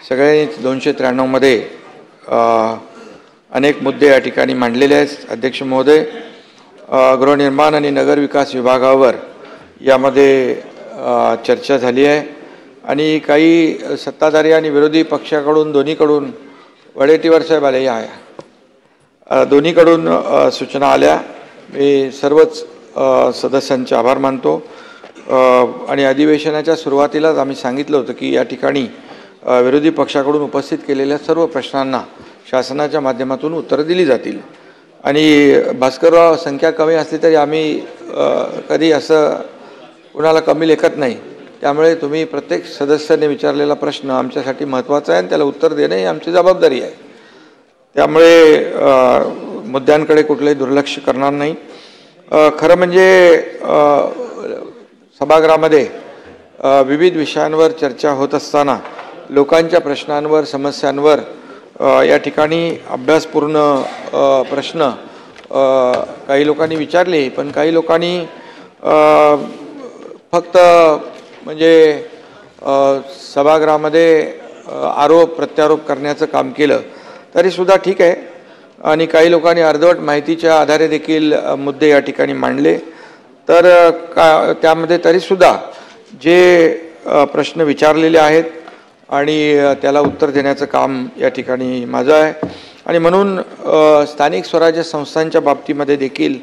सगळ्यांनी 293 मध्ये अनेक मुद्दे या ठिकाणी मांडलेले आहेत। अध्यक्ष महोदय, गृहनिर्माण आणि नगर विकास विभागावर यामध्ये चर्चा झाली आहे आणि काही सत्ताधारी आणि विरोधी पक्षाकडून दोन्हीकडून वडेट्टीवार साहेब आले आहे, दोन्हीकडून सूचना आल्या। मी सर्वच सदस्यांचे आभार मानतो आणि अधिवेशनाच्या सुरुवातीलाच आम्ही सांगितलं होतं की या ठिकाणी विरोधी पक्षाकडून उपस्थित केलेल्या सर्व प्रश्नांना शासनाच्या माध्यमातून उत्तरं दिली जातील आणि भास्करराव संख्या कमी असली तरी आम्ही कधी असं कुणाला कमी लेखत नाही। त्यामुळे तुम्ही प्रत्येक सदस्याने विचारलेला प्रश्न आमच्यासाठी महत्त्वाचा आहे आणि त्याला उत्तर देणे ही आमची जबाबदारी आहे। त्यामुळे मुद्द्यांकडे कुठलेही दुर्लक्ष करणार नाही। खरं म्हणजे सभागृहामध्ये विविध विषयांवर चर्चा होत असताना लोकांच्या प्रश्नांवर समस्यांवर या ठिकाणी अभ्यासपूर्ण प्रश्न काही लोकांनी विचारले, पण काही लोकांनी फक्त म्हणजे सभागृहामध्ये आरोप प्रत्यारोप करण्याचं काम केलं तरीसुद्धा ठीक आहे आणि काही लोकांनी अर्धवट माहितीच्या आधारे देखील मुद्दे या ठिकाणी मांडले। तर त्यामध्ये तरीसुद्धा जे प्रश्न विचारलेले आहेत आणि त्याला उत्तर देण्याचं काम या ठिकाणी माझं आहे आणि म्हणून स्थानिक स्वराज्य संस्थांच्या बाबतीमध्ये देखील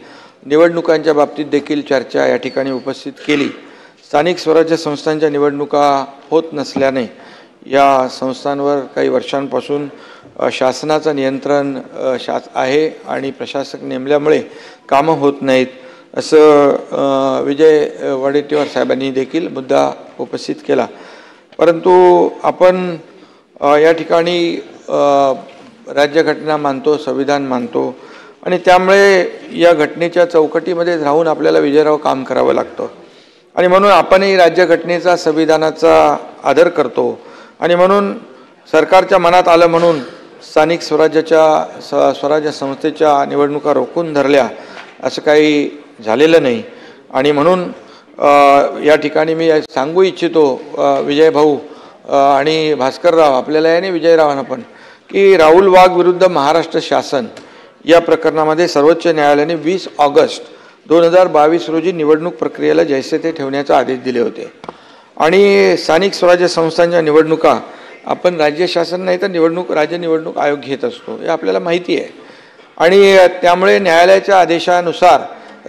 निवडणुकांच्या बाबतीत देखील चर्चा या ठिकाणी उपस्थित केली। स्थानिक स्वराज्य संस्थांच्या निवडणुका होत नसल्याने या संस्थांवर काही वर्षांपासून शासनाचं नियंत्रण आहे आणि प्रशासक नेमल्यामुळे कामं होत नाहीत असं विजय वडेट्टीवार साहेबांनी देखील मुद्दा उपस्थित केला। परंतु आपण या ठिकाणी राज्यघटना मानतो, संविधान मानतो आणि त्यामुळे या घटनेच्या चौकटीमध्ये राहून आपल्याला विजयराव काम करावं लागतं आणि म्हणून आपणही राज्यघटनेचा संविधानाचा आदर करतो आणि म्हणून सरकारच्या मनात आलं म्हणून स्थानिक स्वराज्य संस्थेच्या निवडणुका रोखून धरल्या असं काही झालेलं नाही आणि म्हणून या ठिकाणी मी सांगू इच्छितो विजय भाऊ आणि भास्करराव आपल्याला याने विजयरावांना पण की राहुल वाघ विरुद्ध महाराष्ट्र शासन या प्रकरणामध्ये सर्वोच्च न्यायालयाने 20 ऑगस्ट 2022 रोजी निवडणूक प्रक्रियेला जैसे ते ठेवण्याचे आदेश दिले होते आणि स्थानिक स्वराज्य संस्थांच्या निवडणुका आपण राज्य शासन नाही तर राज्य निवडणूक आयोग घेत असतो हे आपल्याला माहिती आहे आणि त्यामुळे न्यायालयाच्या आदेशानुसार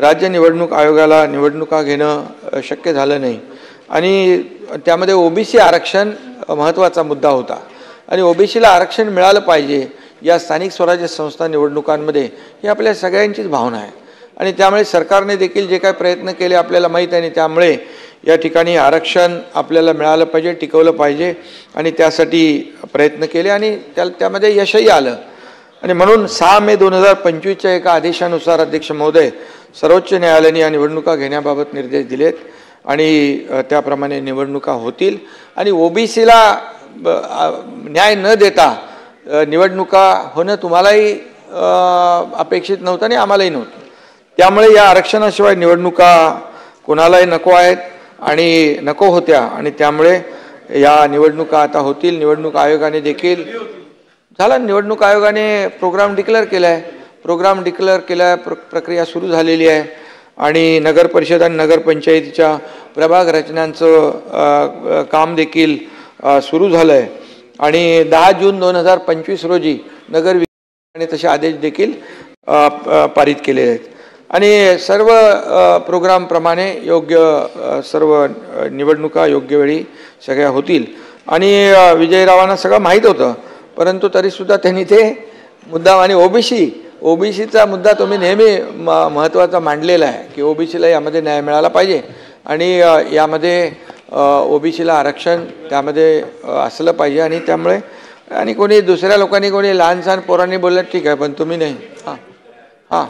राज्य निवडणूक आयोगाला निवडणुका घेणं शक्य झालं नाही आणि त्यामध्ये ओबीसी आरक्षण महत्त्वाचा मुद्दा होता आणि ओबीसीला आरक्षण मिळालं पाहिजे या स्थानिक स्वराज्य संस्था निवडणुकांमध्ये ही आपल्या सगळ्यांचीच भावना आहे आणि त्यामुळे सरकारने देखील जे काही प्रयत्न केले आपल्याला माहीत आहे आणि त्यामुळे या ठिकाणी आरक्षण आपल्याला मिळालं पाहिजे, टिकवलं पाहिजे आणि त्यासाठी प्रयत्न केले आणि त्यामध्ये यशही आलं आणि म्हणून 6 मे 2025च्या एका आदेशानुसार अध्यक्ष महोदय सर्वोच्च न्यायालयाने या निवडणुका घेण्याबाबत निर्देश दिलेत आणि त्याप्रमाणे निवडणुका होतील आणि ओबीसीला न्याय न देता निवडणुका होणं तुम्हालाही अपेक्षित नव्हतं आणि आम्हालाही नव्हतं। त्यामुळे या आरक्षणाशिवाय निवडणुका कोणालाही नको आहेत आणि नको होत्या आणि त्यामुळे या निवडणुका आता होतील। निवडणूक आयोगाने देखील निवडणूक आयोगाने प्रोग्राम डिक्लेअर केला आहे, प्रक्रिया सुरू झालेली आहे आणि नगर परिषद आणि नगरपंचायतीच्या प्रभाग रचनांचं काम देखील सुरू झालं आहे आणि 10 जून 2025 रोजी नगर विकासाने तसे आदेश देखील पारित केले आहेत आणि सर्व प्रोग्रामप्रमाणे योग्य सर्व निवडणुका योग्य वेळी सगळ्या होतील आणि विजयरावांना सगळं माहीत होतं परंतु तरीसुद्धा त्यांनी ते मुद्दा आणि ओबीसीचा मुद्दा तुम्ही नेहमी महत्त्वाचा मांडलेला आहे की ओबीसीला यामध्ये न्याय मिळाला पाहिजे आणि यामध्ये ओबीसीला आरक्षण त्यामध्ये असलं पाहिजे आणि त्यामुळे आणि कोणी दुसऱ्या लोकांनी कोणी लहान सहान पोरांनी बोललं ठीक आहे पण तुम्ही नाही। हां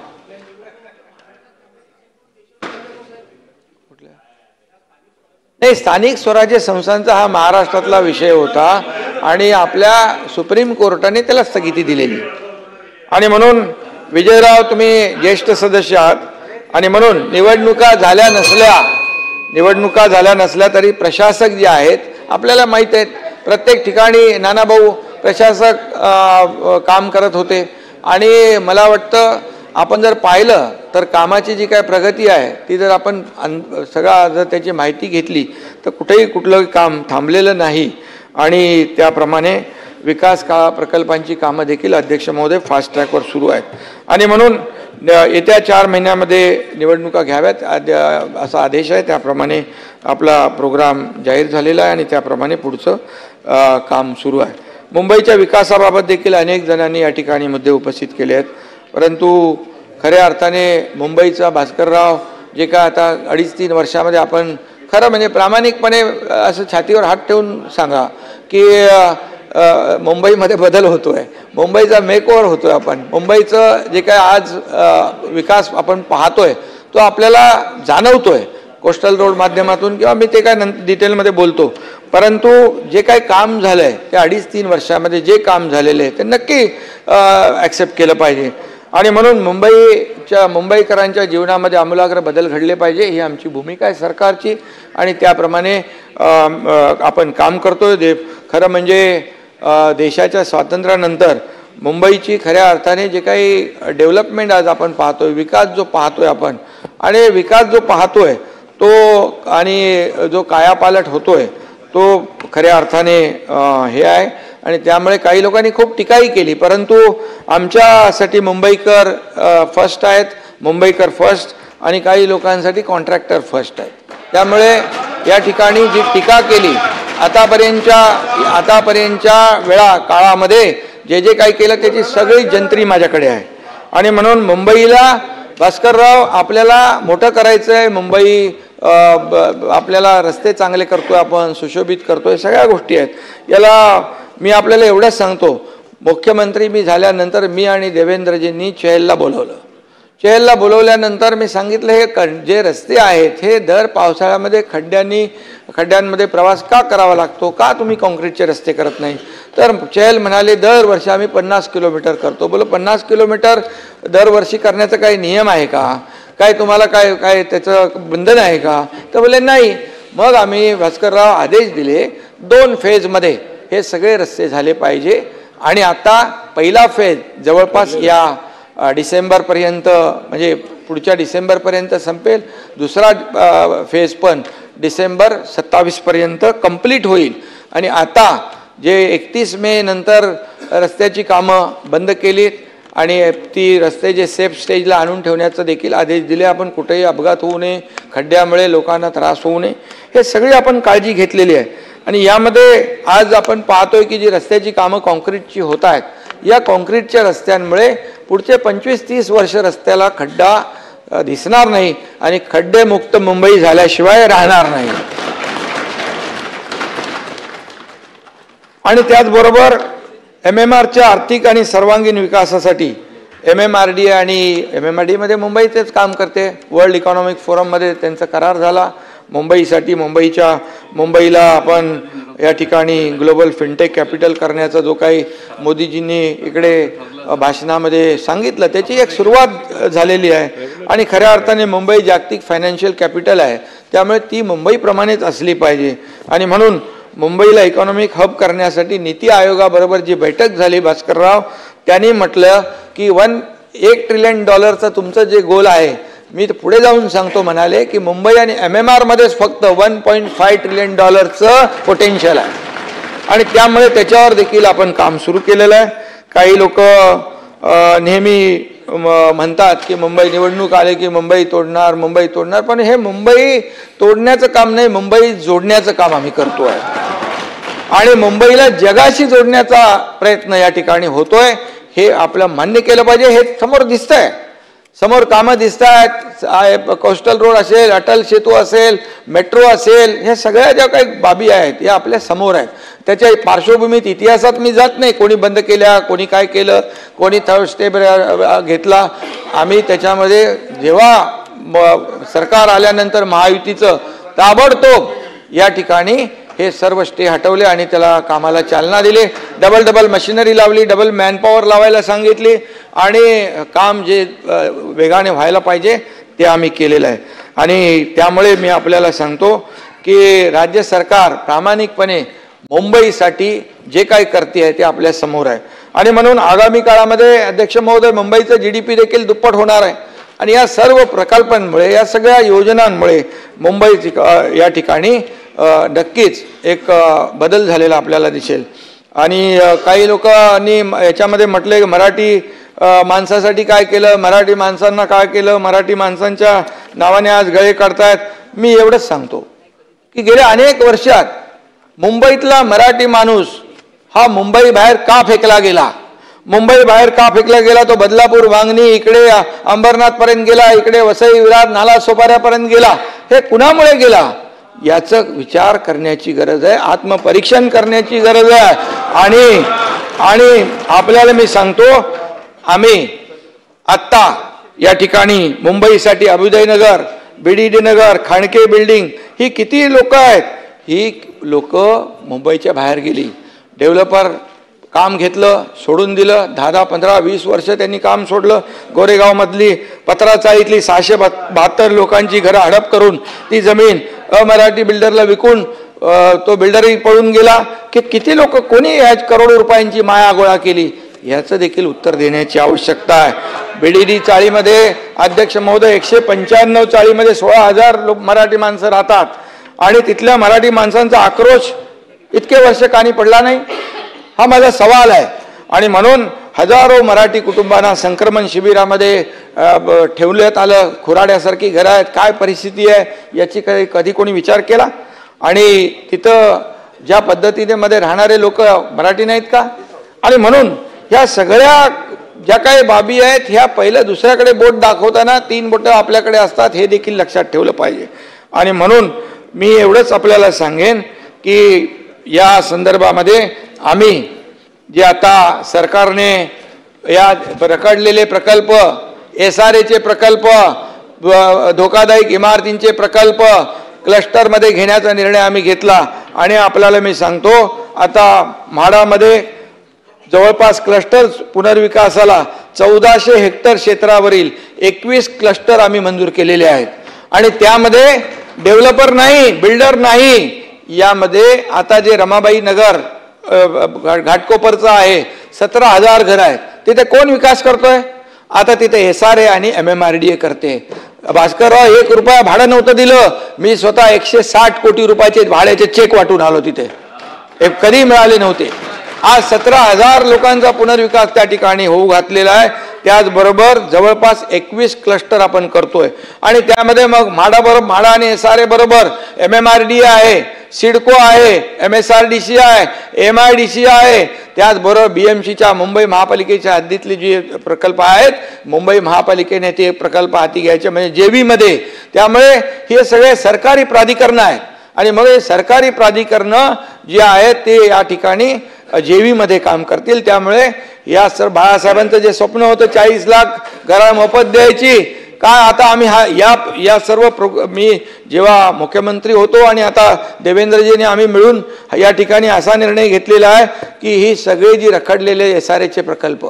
नाही, स्थानिक स्वराज्य संस्थांचा हा महाराष्ट्रातला विषय होता आणि आपल्या सुप्रीम कोर्टाने त्याला स्थगिती दिलेली आणि म्हणून विजयराव तुम्ही ज्येष्ठ सदस्य आहात आणि म्हणून निवडणुका झाल्या नसल्या तरी प्रशासक जे आहेत आपल्याला माहीत आहेत प्रत्येक ठिकाणी नानाभाऊ प्रशासक काम करत होते आणि मला वाटतं आपण जर पाहिलं तर कामाची जी काय प्रगती आहे ती जर आपण सगळा जर त्याची माहिती घेतली तर कुठेही कुठलं काम थांबलेलं नाही आणि त्याप्रमाणे विकास प्रकल्पांची कामं देखील अध्यक्ष महोदय फास्ट ट्रॅकवर सुरू आहेत आणि म्हणून येत्या 4 महिन्यामध्ये निवडणुका घ्याव्यात असा आदेश आहे. त्याप्रमाणे आपला प्रोग्राम जाहीर झालेला आहे आणि त्याप्रमाणे पुढचं काम सुरू आहे. मुंबईच्या विकासाबाबत देखील अनेक जणांनी या ठिकाणी मुद्दे उपस्थित केले आहेत, परंतु खऱ्या अर्थाने मुंबईचा भास्करराव जे काय आता 2.5-3 वर्षामध्ये आपण खरं म्हणजे प्रामाणिकपणे असं छातीवर हात ठेवून सांगा की मुंबईमध्ये बदल होतोय, मुंबईचा मेकओव्हर होतोय. आपण मुंबईचं जे काय आज विकास आपण पाहतोय तो आपल्याला जाणवतोय कोस्टल रोड माध्यमातून किंवा मी ते काय डिटेलमध्ये बोलतो, परंतु जे काही काम झालं आहे ते 2.5-3 वर्षामध्ये जे काम झालेलं आहे ते नक्की ॲक्सेप्ट केलं पाहिजे आणि म्हणून मुंबईकरांच्या जीवनामध्ये आमूलाग्र बदल घडले पाहिजे ही आमची भूमिका आहे सरकारची आणि त्याप्रमाणे आपण काम करतोय. खरं म्हणजे देशाच्या स्वातंत्र्यानंतर मुंबईची खऱ्या अर्थाने जे काही डेव्हलपमेंट आज आपण पाहतोय, विकास जो पाहतोय आपण आणि विकास जो पाहतोय तो आणि जो कायापालट होतोय तो खऱ्या अर्थाने हे आहे आणि त्यामुळे काही लोकांनी खूप टीकाही केली, परंतु आमच्यासाठी मुंबईकर फर्स्ट आहेत, मुंबईकर फर्स्ट आणि काही लोकांसाठी कॉन्ट्रॅक्टर फर्स्ट आहेत. त्यामुळे या ठिकाणी जी टीका केली आतापर्यंतच्या काळामध्ये जे काही केलं त्याची सगळी जंत्री माझ्याकडे आहे आणि म्हणून मुंबईला भास्करराव आपल्याला मोठं करायचं आहे. मुंबई आपल्याला रस्ते चांगले करतोय, आपण सुशोभित करतोय, सगळ्या गोष्टी आहेत. याला मी आपल्याला एवढंच सांगतो, मुख्यमंत्री मी झाल्यानंतर मी आणि देवेंद्रजींनी चहलला बोलवलं. चहलला बोलवल्यानंतर मी सांगितलं हे जे रस्ते आहेत हे दर पावसाळ्यामध्ये खड्ड्यांमध्ये प्रवास का करावा लागतो, का तुम्ही कॉन्क्रीटचे रस्ते करत नाही. तर चहल म्हणाले दरवर्षी आम्ही 50 किलोमीटर करतो. बोलो 50 किलोमीटर दरवर्षी करण्याचा काही नियम आहे का, काय तुम्हाला काय त्याचं बंधन आहे का. तर बोले नाही. मग आम्ही भास्करराव आदेश दिले 2 फेजमध्ये हे सगळे रस्ते झाले पाहिजे आणि आता पहिला फेज जवळपास या डिसेंबरपर्यंत म्हणजे पुढच्या डिसेंबरपर्यंत संपेल, दुसरा फेज पण डिसेंबर 27 पर्यंत कंप्लीट होईल आणि आता जे 31 मे नंतर रस्त्याची कामं बंद केलीत आणि ती रस्ते जे सेफ स्टेजला आणून ठेवण्याचं देखील आदेश दिले. आपण कुठेही अपघात होऊ नये, खड्ड्यामुळे लोकांना त्रास होऊ नये, हे सगळी आपण काळजी घेतलेली आहे आणि यामध्ये आज आपण पाहतोय की जी रस्त्याची कामं कॉन्क्रीटची होत आहेत, या कॉन्क्रीटच्या रस्त्यांमुळे पुढचे 25-30 वर्ष रस्त्याला खड्डा दिसणार नाही आणि खड्डेमुक्त मुंबई झाल्याशिवाय राहणार नाही. आणि त्याचबरोबर MMRच्या आर्थिक आणि सर्वांगीण विकासासाठी MMRD आणि MMRDमध्ये मुंबई तेच काम करते. वर्ल्ड इकॉनॉमिक फोरममध्ये त्यांचा करार झाला. मुंबईला आपण या ठिकाणी ग्लोबल फिनटेक कॅपिटल करण्याचा जो काही मोदीजींनी इकडे भाषणामध्ये सांगितलं त्याची एक सुरुवात झालेली आहे आणि खऱ्या अर्थाने मुंबई जागतिक फायनान्शियल कॅपिटल आहे, त्यामुळे ती मुंबईप्रमाणेच असली पाहिजे आणि म्हणून मुंबईला इकॉनॉमिक हब करण्यासाठी नीती आयोगाबरोबर जी बैठक झाली भास्करराव त्यांनी म्हटलं की $1 ट्रिलियन तुमचं जे गोल आहे, मी पुढे जाऊन सांगतो म्हणाले की मुंबई आणि MMR मध्येच फक्त $1.5 ट्रिलियन पोटेन्शियल आहे आणि त्यामुळे त्याच्यावर देखील आपण काम सुरू केलेलं आहे. काही लोक नेहमी म्हणतात की मुंबई निवडणूक आले की मुंबई तोडणार, पण हे मुंबई तोडण्याचं काम नाही, मुंबई जोडण्याचं काम आम्ही करतो आहे आणि मुंबईला जगाशी जोडण्याचा प्रयत्न या ठिकाणी होतोय. हे आपलं मान्य केलं पाहिजे. हे समोर दिसतंय, समोर कामं दिसत आहेत. कोस्टल रोड असेल, अटल सेतू असेल, मेट्रो असेल, ह्या सगळ्या ज्या काही बाबी आहेत या आपल्या समोर आहेत. त्याच्या पार्श्वभूमीत इतिहासात मी जात नाही, कोणी बंद केल्या, कोणी काय केलं, कोणी थर्ड स्टेप घेतला. आम्ही त्याच्यामध्ये जेव्हा सरकार आल्यानंतर महायुतीचं ताबडतोब या ठिकाणी हे सर्व स्टे हटवले आणि त्याला कामाला चालना दिली. डबल मशिनरी लावली, डबल मॅनपॉवर लावायला सांगितली आणि काम जे वेगाने व्हायला पाहिजे ते आम्ही केलेलं आहे. आणि त्यामुळे मी आपल्याला सांगतो की राज्य सरकार प्रामाणिकपणे मुंबईसाठी जे काही करते आहे ते आपल्या समोर आहे आणि म्हणून आगामी काळामध्ये अध्यक्ष महोदय मुंबईचं GDP देखील दुप्पट होणार आहे आणि या सर्व प्रकल्पांमुळे या सगळ्या योजनांमुळे मुंबई या ठिकाणी नक्कीच एक बदल झालेला आपल्याला दिसेल। आणि काही लोकांनी याच्यामध्ये म्हटले मराठी माणसासाठी काय केलं, मराठी माणसांना काय केलं, मराठी माणसांच्या नावाने आज गळे काढतायत। मी एवढंच सांगतो की गेल्या अनेक वर्षात मुंबईतला मराठी माणूस हा मुंबई बाहेर का फेकला गेला, मुंबई बाहेर का फेकला गेला, तो बदलापूर वांगणी इकडे अंबरनाथ पर्यंत गेला, इकडे वसई विरार नाला सोपाऱ्यापर्यंत गेला, हे कुणामुळे गेला याचा विचार करण्याची गरज आहे, आत्मपरीक्षण करण्याची गरज आहे। आणि आपल्याला मी सांगतो आम्ही आत्ता या ठिकाणी मुंबईसाठी अभ्युदयनगर, BDD नगर, खाणके बिल्डिंग ही किती लोक आहेत, ही लोक मुंबईच्या बाहेर गेली, डेव्हलपर काम घेतलं सोडून दिलं, 10, 15, 20 वर्ष त्यांनी काम सोडलं। गोरेगाव मधली पत्राचाळीतली 672 लोकांची घरं हडप करून ती जमीन अमराठी बिल्डरला विकून तो बिल्डरही पळून गेला की किती लोक कोणी या करोडो रुपयांची माया गोळा केली याचं देखील उत्तर देण्याची आवश्यकता आहे। BDD चाळीमध्ये अध्यक्ष महोदय 195 चाळीमध्ये 16,000 लोक मराठी माणसं राहतात आणि तिथल्या मराठी माणसांचा आक्रोश इतके वर्ष कानी पडला नाही, हा माझा सवाल आहे। आणि म्हणून हजारो मराठी कुटुंबांना संक्रमण शिबिरामध्ये ठेवण्यात आलं, खुराड्यासारखी घरं आहेत, काय परिस्थिती आहे याची कधी कोणी विचार केला? आणि तिथं ज्या पद्धतीने मध्ये राहणारे लोक मराठी नाहीत का? आणि म्हणून ह्या सगळ्या ज्या काही बाबी आहेत ह्या पहिलं दुसऱ्याकडे बोट दाखवताना 3 बोटं आपल्याकडे असतात हे देखील लक्षात ठेवलं पाहिजे। आणि म्हणून मी एवढंच आपल्याला सांगेन की या संदर्भामध्ये आम्ही जे आता सरकारने या रखडलेले प्रकल्प, SRAचे प्रकल्प, धोकादायक इमारतींचे प्रकल्प क्लस्टरमध्ये घेण्याचा निर्णय आम्ही घेतला आणि आपल्याला मी सांगतो आता म्हाडामध्ये जवळपास क्लस्टर पुनर्विकासाला 1400 हेक्टर क्षेत्रावरील 21 क्लस्टर आम्ही मंजूर केलेले आहेत आणि त्यामध्ये डेव्हलपर नाही, बिल्डर नाही, यामध्ये आता जे रमाबाई नगर घाटकोपरचा आहे 17,000 घर आहेत, तिथे कोण विकास करतोय? आता तिथे SRA आणि MMRDA करते। भास्करराव 1 रुपया भाडं नव्हतं दिलं, मी स्वतः 160 कोटी रुपयाचे भाड्याचे चेक वाटून आलो, तिथे कधी मिळाले नव्हते। आज 17,000 लोकांचा पुनर्विकास त्या ठिकाणी होऊ घातलेला आहे। त्याचबरोबर जवळपास 21 क्लस्टर आपण करतोय आणि त्यामध्ये मग म्हाडा आणि SRA बरोबर MMRDA आहे, सिडको आहे, MSRDC आहे, MIDC आहे, त्याचबरोबर BMCच्या मुंबई महापालिकेच्या हद्दीतले जे प्रकल्प आहेत मुंबई महापालिकेने ते प्रकल्प हाती घ्यायचे म्हणजे JV मध्ये। त्यामुळे हे सगळे सरकारी प्राधिकरण आहेत आणि मग हे सरकारी प्राधिकरणं जी आहेत ते या ठिकाणी JV मध्ये काम करतील। त्यामुळे या सर बाळासाहेबांचं जे स्वप्न होतं 40 लाख घरा मोफत द्यायची, काय आता आम्ही या सर्व मी जेव्हा मुख्यमंत्री होतो आणि आता देवेंद्रजीने आम्ही मिळून या ठिकाणी असा निर्णय घेतलेला आहे की ही सगळे जी रखडलेले SRAचे प्रकल्प,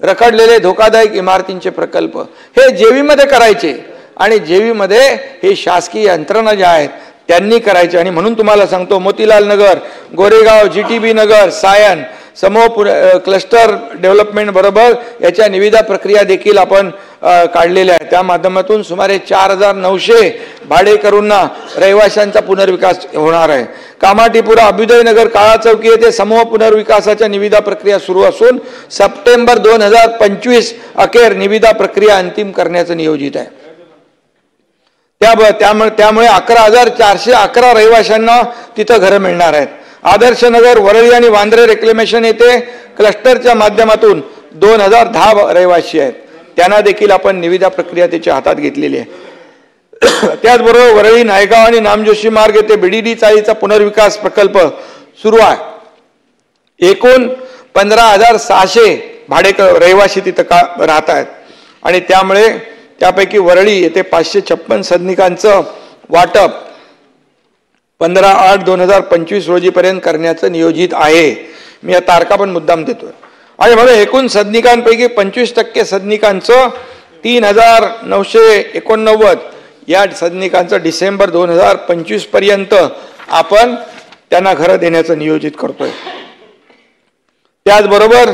रखडलेले धोकादायक इमारतींचे प्रकल्प हे JV मध्ये करायचे आणि JV मध्ये हे शासकीय यंत्रणा ज्या आहेत त्यांनी करायचे। आणि म्हणून तुम्हाला सांगतो मोतीलाल नगर, गोरेगाव, GTB नगर, सायन समूह क्लस्टर डेव्हलपमेंट बरोबर याच्या निविदा प्रक्रिया देखील आपण काढलेल्या आहे। त्या माध्यमातून सुमारे 4,900 भाडेकरूंना रहिवाशांचा पुनर्विकास होणार आहे। कामाटीपुरा, अभ्युदयनगर, काळा चौकी येथे समूह पुनर्विकासाच्या निविदा प्रक्रिया सुरू असून सप्टेंबर 2025 अखेर निविदा प्रक्रिया अंतिम करण्याचं नियोजित आहे। त्यामुळे 11,411 रहिवाशांना तिथं घरं मिळणार आहेत। आदर्श नगर, वरळी आणि वांद्रे रेक्लेमेशन येथे क्लस्टरच्या माध्यमातून 2010 रहिवासी आहेत, त्यांना देखील आपण निविदा प्रक्रिया त्याच्या हातात घेतलेली आहे। त्याचबरोबर वरळी, नायगाव आणि नामजोशी मार्ग येथे BDD चाळीचा पुनर्विकास प्रकल्प सुरू आहे। एकूण 15,600 भाडेकरू तिथं राहत आहेत आणि त्यामुळे त्यापैकी वरळी येथे 556 सदनिकांचं वाटप 15/8/2025 रोजीपर्यंत करण्याचं नियोजित आहे। मी या तारखा पण मुद्दाम देतोय। आणि म्हणून एकूण सदनिकांपैकी 25% सदनिकांचं 3,989 या सदनिकांचं डिसेंबर 2025 पर्यंत आपण त्यांना घरं देण्याचं नियोजित करतोय। त्याचबरोबर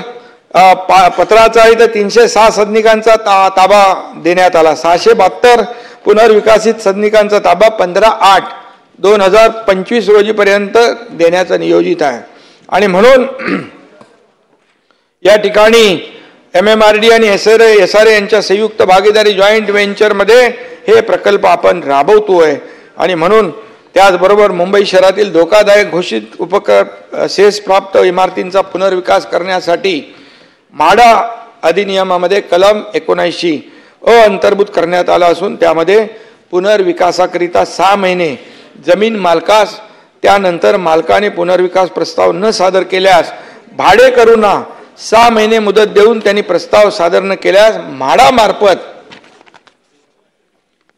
पत्राचा इथं 306 सदनिकांचा ताबा देण्यात आला। 672 पुनर्विकसित सदनिकांचा ताबा 15/8/2025 रोजीपर्यंत देण्याचं नियोजित आहे। आणि म्हणून या ठिकाणी MMRD आणि SRA यांच्या संयुक्त भागीदारी जॉईंट व्हेंचरमध्ये हे प्रकल्प आपण राबवतोय। आणि म्हणून त्याचबरोबर मुंबई शहरातील धोकादायक घोषित सेस प्राप्त इमारतींचा पुनर्विकास करण्यासाठी म्हाडा अधिनियमामध्ये कलम 79 अंतर्भूत करण्यात आला असून त्यामध्ये पुनर्विकासाकरिता 6 महिने जमीन मालकास, त्यानंतर मालकाने पुनर्विकास प्रस्ताव न सादर केल्यास भाडेकरूंना 6 महिने मुदत देऊन त्यांनी प्रस्ताव सादर न केल्यास म्हाडामार्फत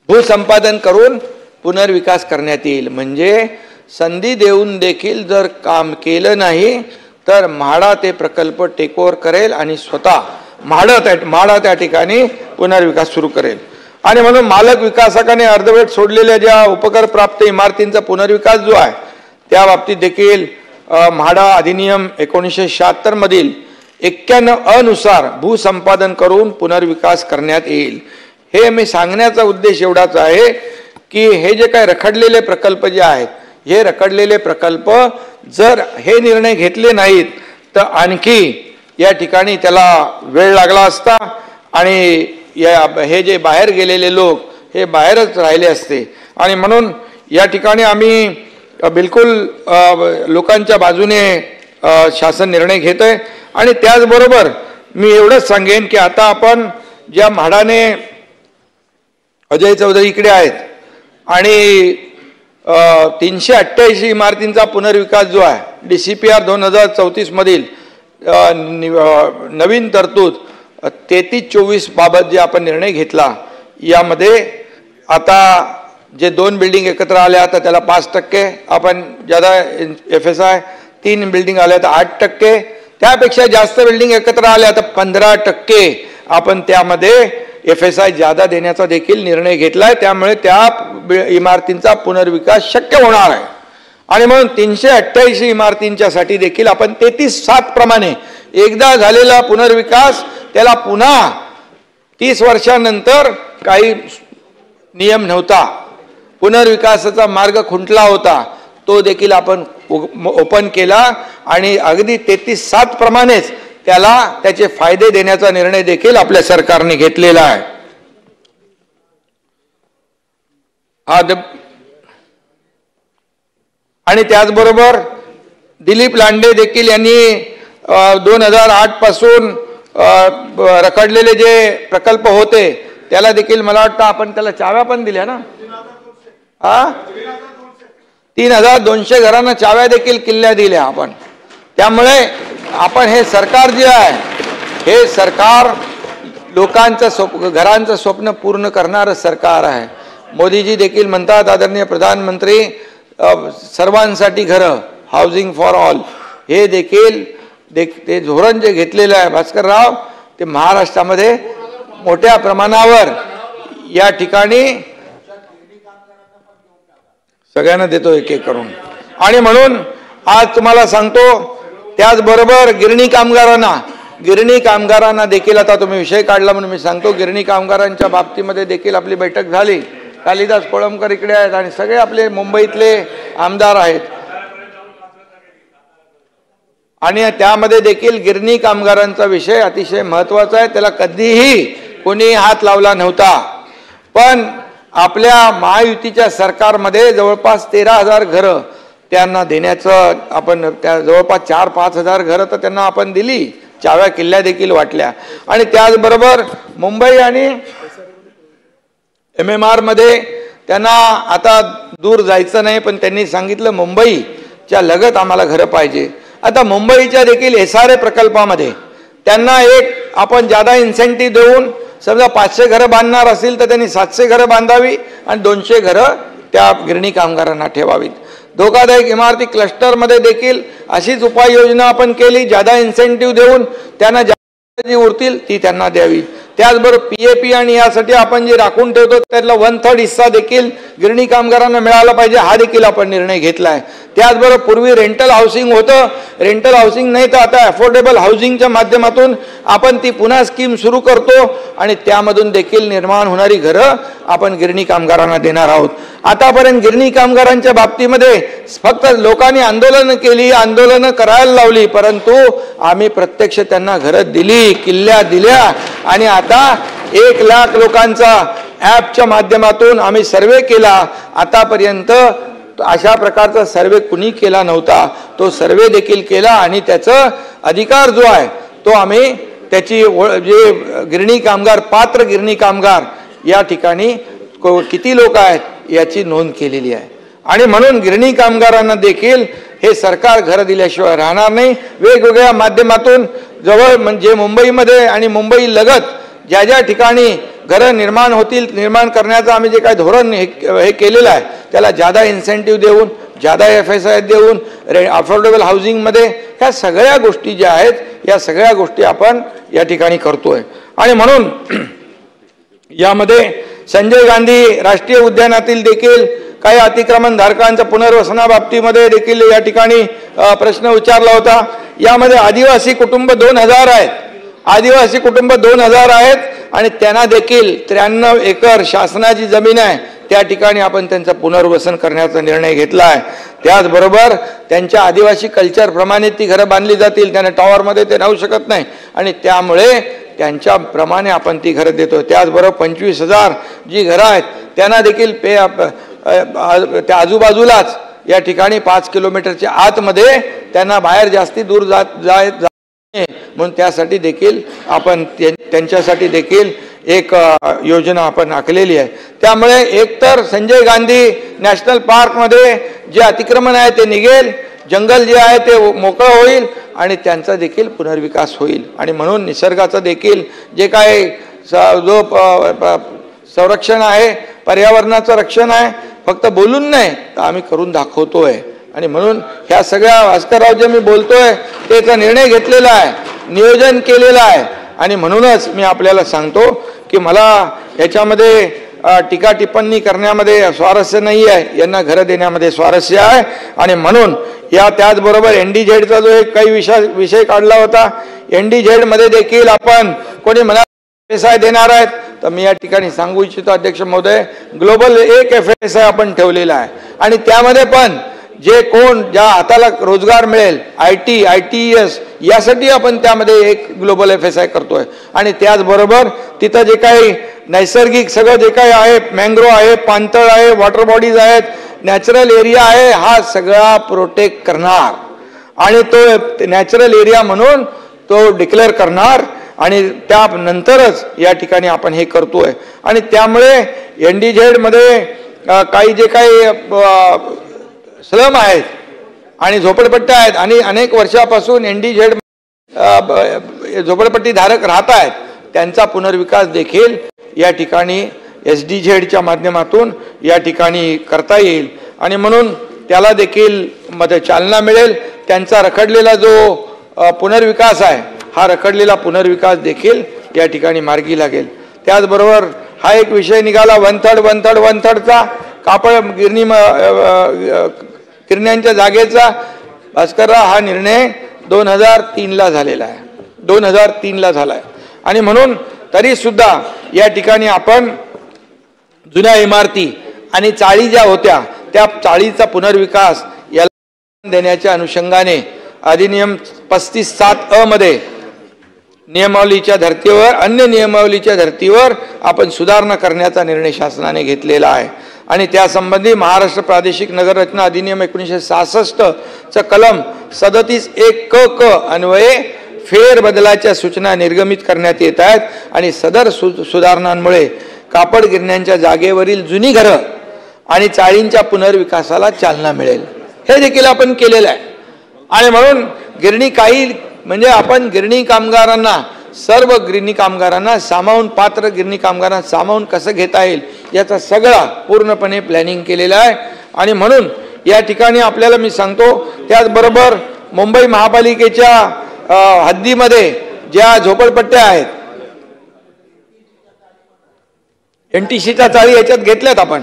भूसंपादन करून पुनर्विकास करण्यात येईल। म्हणजे संधी देऊन देखील जर काम केलं नाही तर म्हाडा ते प्रकल्प टेक ओव्हर करेल आणि स्वतः म्हाडा त्या ठिकाणी पुनर्विकास सुरू करेल। आणि म्हणून मालक विकासकाने अर्धवट सोडलेल्या ज्या उपकर प्राप्त इमारतींचा पुनर्विकास जो आहे त्या बाबतीत देखील म्हाडा अधिनियम 1976 मधील 91 अनुसार भूसंपादन करून पुनर्विकास करण्यात येईल। हे मी सांगण्याचा उद्देश एवढाच आहे की हे जे काही रखडलेले प्रकल्प जे आहेत, हे रखडलेले प्रकल्प जर हे निर्णय घेतले नाहीत तर आणखी या ठिकाणी त्याला वेळ लागला असता आणि हे जे बाहेर गेलेले लोक हे बाहेरच राहिले असते। आणि म्हणून या ठिकाणी आम्ही बिलकुल लोकांच्या बाजूने शासन निर्णय घेत आहे। आणि त्याचबरोबर मी एवढंच सांगेन की आता आपण ज्या म्हाडाने अजय चौधरी इकडे आहेत आणि 388 इमारतींचा पुनर्विकास जो आहे DCPR 2034 मधील नवीन तरतूद 3324 बाबत जे आपण निर्णय घेतला, यामध्ये आता जे 2 बिल्डिंग एकत्र आल्या तर त्याला 5% आपण ज्यादा FSI, 3 बिल्डिंग आल्या तर 8%, त्यापेक्षा जास्त बिल्डिंग एकत्र आल्या तर 15% आपण त्यामध्ये FSI ज्यादा देण्याचा देखील निर्णय घेतलाय। त्यामुळे त्या इमारतींचा पुनर्विकास शक्य होणार आहे। आणि म्हणून 388 इमारतींच्या साठी देखील आपण 33/7 प्रमाणे एकदा झालेला पुनर्विकास त्याला पुन्हा 30 वर्षांनंतर काही नियम नव्हता, पुनर्विकासाचा मार्ग खुंटला होता, तो देखील आपण ओपन केला आणि अगदी 33/7 प्रमाणेच त्याला त्याचे फायदे देण्याचा निर्णय देखील आपल्या सरकारने घेतलेला आहे। आणि त्याचबरोबर दिलीप लांडे देखील यांनी 2008 पासून रखडलेले जे प्रकल्प होते त्याला देखील मला वाटतं आपण त्याला चाव्या पण दिल्या ना, 3200 घरांना चाव्या देखील किल्ल्या दिल्या आपण। त्यामुळे आपण हे सरकार जे आहे हे सरकार लोकांचं घरांचं स्वप्न पूर्ण करणारं सरकार आहे। मोदीजी देखील म्हणतात, आदरणीय प्रधानमंत्री, सर्वांसाठी घरं, हाऊसिंग फॉर ऑल, हे देखील ते धोरण जे घेतलेलं आहे भास्करराव, ते महाराष्ट्रामध्ये मोठ्या प्रमाणावर या ठिकाणी सगळ्यांना देतो एक एक करून। आणि म्हणून आज तुम्हाला सांगतो, त्याचबरोबर गिरणी कामगारांना देखील आता तुम्ही विषय काढला म्हणून मी सांगतो, गिरणी कामगारांच्या बाबतीमध्ये देखील आपली बैठक झाली। कालिदास कोळंबकर इकडे आहेत आणि सगळे आपले मुंबईतले आमदार आहेत आणि त्यामध्ये देखील गिरणी कामगारांचा विषय अतिशय महत्त्वाचा आहे। त्याला कधीही कोणी हात लावला नव्हता, पण आपल्या महायुतीच्या सरकारमध्ये जवळपास 13,000 घरं त्यांना देण्याचं आपण जवळपास 4-5 हजार घरं तर त्यांना आपण दिली, चाव्या किल्ल्या देखील वाटल्या। आणि त्याचबरोबर मुंबई आणि MMR मध्ये त्यांना आता दूर जायचं नाही, पण त्यांनी सांगितलं मुंबईच्या लगत आम्हाला घरं पाहिजे। आता मुंबईच्या देखील SRA प्रकल्पामध्ये त्यांना एक आपण ज्यादा इन्सेंटिव्ह देऊन, समजा 500 घरं बांधणार असतील तर त्यांनी 700 घरं बांधावी आणि 200 घरं त्या गिरणी कामगारांना ठेवावीत। धोकादायक इमारती क्लस्टरमध्ये देखील अशीच उपाययोजना आपण केली, ज्यादा इन्सेंटिव्ह देऊन त्यांना जी उरतील ती त्यांना द्यावी। त्याचबरोबर PAP आणि यासाठी आपण जे राखून ठेवतो त्यातला 1/3 हिस्सा देखील गिरणी कामगारांना मिळाला पाहिजे, हा देखील आपण निर्णय घेतलाय। त्याचबरोबर पूर्वी रेंटल हाऊसिंग होतं, रेंटल हाऊसिंग नाही तर आता अफोर्डेबल हाऊसिंगच्या माध्यमातून आपण ती पुन्हा स्कीम सुरू करतो आणि त्यामधून देखील निर्माण होणारी घरं आपण गिरणी कामगारांना देणार आहोत. आतापर्यंत गिरणी कामगारांच्या बाबतीमध्ये फक्त लोकांनी आंदोलनं केली, आंदोलनं करायला लावली, परंतु आम्ही प्रत्यक्ष त्यांना घरं दिली, किल्ल्या दिल्या. आणि आता 1 लाख लोकांचा ॲपच्या माध्यमातून आम्ही सर्वे केला. आतापर्यंत अशा प्रकारचा सर्वे कुणी केला नव्हता. तो सर्वे देखील केला आणि त्याचा अधिकार जो आहे तो आम्ही त्याची जे गिरणी कामगार, पात्र गिरणी कामगार या ठिकाणी किती लोक आहेत याची नोंद केलेली आहे. आणि म्हणून गिरणी कामगारांना देखील हे सरकार घरं दिल्याशिवाय राहणार नाही. वेगवेगळ्या माध्यमातून जवळ म्हणजे मुंबईमध्ये आणि मुंबई लगत ज्या ज्या ठिकाणी घरं निर्माण होतील, निर्माण करण्याचं आम्ही जे काही धोरण हे केलेलं आहे त्याला जादा इन्सेंटिव्ह देऊन, जादा FSI देऊन, अफोर्डेबल हाऊसिंगमध्ये ह्या सगळ्या गोष्टी ज्या आहेत या सगळ्या गोष्टी आपण या ठिकाणी करतोय. आणि म्हणून यामध्ये संजय गांधी राष्ट्रीय उद्यानातील देखील काही अतिक्रमणधारकांच्या पुनर्वसनाबाबतीमध्ये देखील या ठिकाणी प्रश्न विचारला होता. यामध्ये आदिवासी कुटुंब 2000 आहेत, आदिवासी कुटुंब 2000 आहेत आणि त्यांना देखील 93 एकर शासनाची जमीन आहे, त्या ठिकाणी आपण त्यांचं पुनर्वसन करण्याचा निर्णय घेतला आहे. त्याचबरोबर त्यांच्या आदिवासी कल्चरप्रमाणे ती घरं बांधली जातील, त्यांना टॉवरमध्ये ते राहू शकत नाही आणि त्यामुळे त्यांच्याप्रमाणे आपण ती घरं देतो. त्याचबरोबर 25,000 जी घरं आहेत त्यांना देखील त्या आजूबाजूलाच या ठिकाणी 5 किलोमीटरच्या आतमध्ये त्यांना बाहेर जास्ती दूर जात म्हणून त्यासाठी देखील आपण त्यांच्यासाठी देखील एक योजना आपण आखलेली आहे. त्यामुळे एकतर संजय गांधी नॅशनल पार्कमध्ये जे अतिक्रमण आहे ते निघेल, जंगल जे आहे ते मोकळं होईल आणि त्यांचा देखील पुनर्विकास होईल. आणि म्हणून निसर्गाचं देखील जे काही जो संरक्षण आहे, पर्यावरणाचं रक्षण आहे, फक्त बोलून नाही तर आम्ही करून दाखवतोय. आणि म्हणून ह्या सगळ्या भास्करराव जे मी बोलतोय त्याचा निर्णय घेतलेला आहे, नियोजन केलेलं आहे. आणि म्हणूनच मी आपल्याला सांगतो की मला याच्यामध्ये टीका टिप्पणी करण्यामध्ये स्वारस्य नाही आहे, यांना घरं देण्यामध्ये स्वारस्य आहे. आणि म्हणून या त्याचबरोबर NDZचा जो एक काही विषय काढला होता, NDZ मध्ये देखील आपण कोणी म्हणा FSI देणार आहेत तर मी या ठिकाणी सांगू इच्छितो अध्यक्ष महोदय, ग्लोबल एक FSI आपण ठेवलेला आहे आणि त्यामध्ये पण जे कोण ज्या हाताला रोजगार मिळेल, IT, ITES यासाठी आपण त्यामध्ये एक ग्लोबल FSI करतोय. आणि त्याचबरोबर तिथं जे काही नैसर्गिक सगळं जे काही आहे, मँग्रोव आहे, पाणतळ आहे, वॉटर बॉडीज आहेत, नॅचरल एरिया आहे, हा सगळा प्रोटेक्ट करणार आणि तो नॅचरल एरिया म्हणून तो डिक्लेअर करणार आणि त्यानंतरच या ठिकाणी आपण हे करतोय. आणि त्यामुळे NDZ मध्ये काही जे काही स्लम आहेत आणि झोपडपट्ट्या आहेत आणि अनेक वर्षापासून NDZ झोपडपट्टी धारक राहत आहेत, त्यांचा पुनर्विकास देखील या ठिकाणी SDZच्या माध्यमातून या ठिकाणी करता येईल. आणि म्हणून त्याला देखील चालना मिळेल. त्यांचा रखडलेला जो पुनर्विकास आहे हा रखडलेला पुनर्विकास देखील या ठिकाणी मार्गी लागेल. त्याचबरोबर हा एक विषय निघाला 1/3चा कापड गिरण्यांच्या जागेचा. भास्करराव, हा निर्णय 2003ला झालेला आहे, 2003ला झाला आहे. आणि म्हणून तरी सुद्धा या ठिकाणी आपण जुन्या इमारती आणि चाळी ज्या होत्या त्या चाळीचा पुनर्विकास याला देण्याच्या अनुषंगाने अधिनियम 35(7) मध्ये नियमावलीच्या धर्तीवर, अन्य नियमावलीच्या धर्तीवर आपण सुधारणा करण्याचा निर्णय शासनाने घेतलेला आहे. आणि त्यासंबंधी महाराष्ट्र प्रादेशिक नगररचना अधिनियम 1966चा कलम 37(1) क अन्वये फेरबदलाच्या सूचना निर्गमित करण्यात येत आहेत. आणि सदर सुधारणांमुळे कापड गिरण्यांच्या जागेवरील जुनी घरं आणि चाळींच्या पुनर्विकासाला चालना मिळेल, हे देखील आपण केलेलं आहे. आणि म्हणून गिरणी काही म्हणजे आपण गिरणी कामगारांना, सर्व गिरणी कामगारांना सामावून, पात्र गिरणी कामगारांना सामावून कसं घेता येईल याचा सगळा पूर्णपणे प्लॅनिंग केलेला आहे. आणि म्हणून या ठिकाणी आपल्याला मी सांगतो, त्याचबरोबर मुंबई महापालिकेच्या हद्दीमध्ये ज्या झोपडपट्ट्या आहेत, NTCच्या चाळी याच्यात घेतल्यात, आपण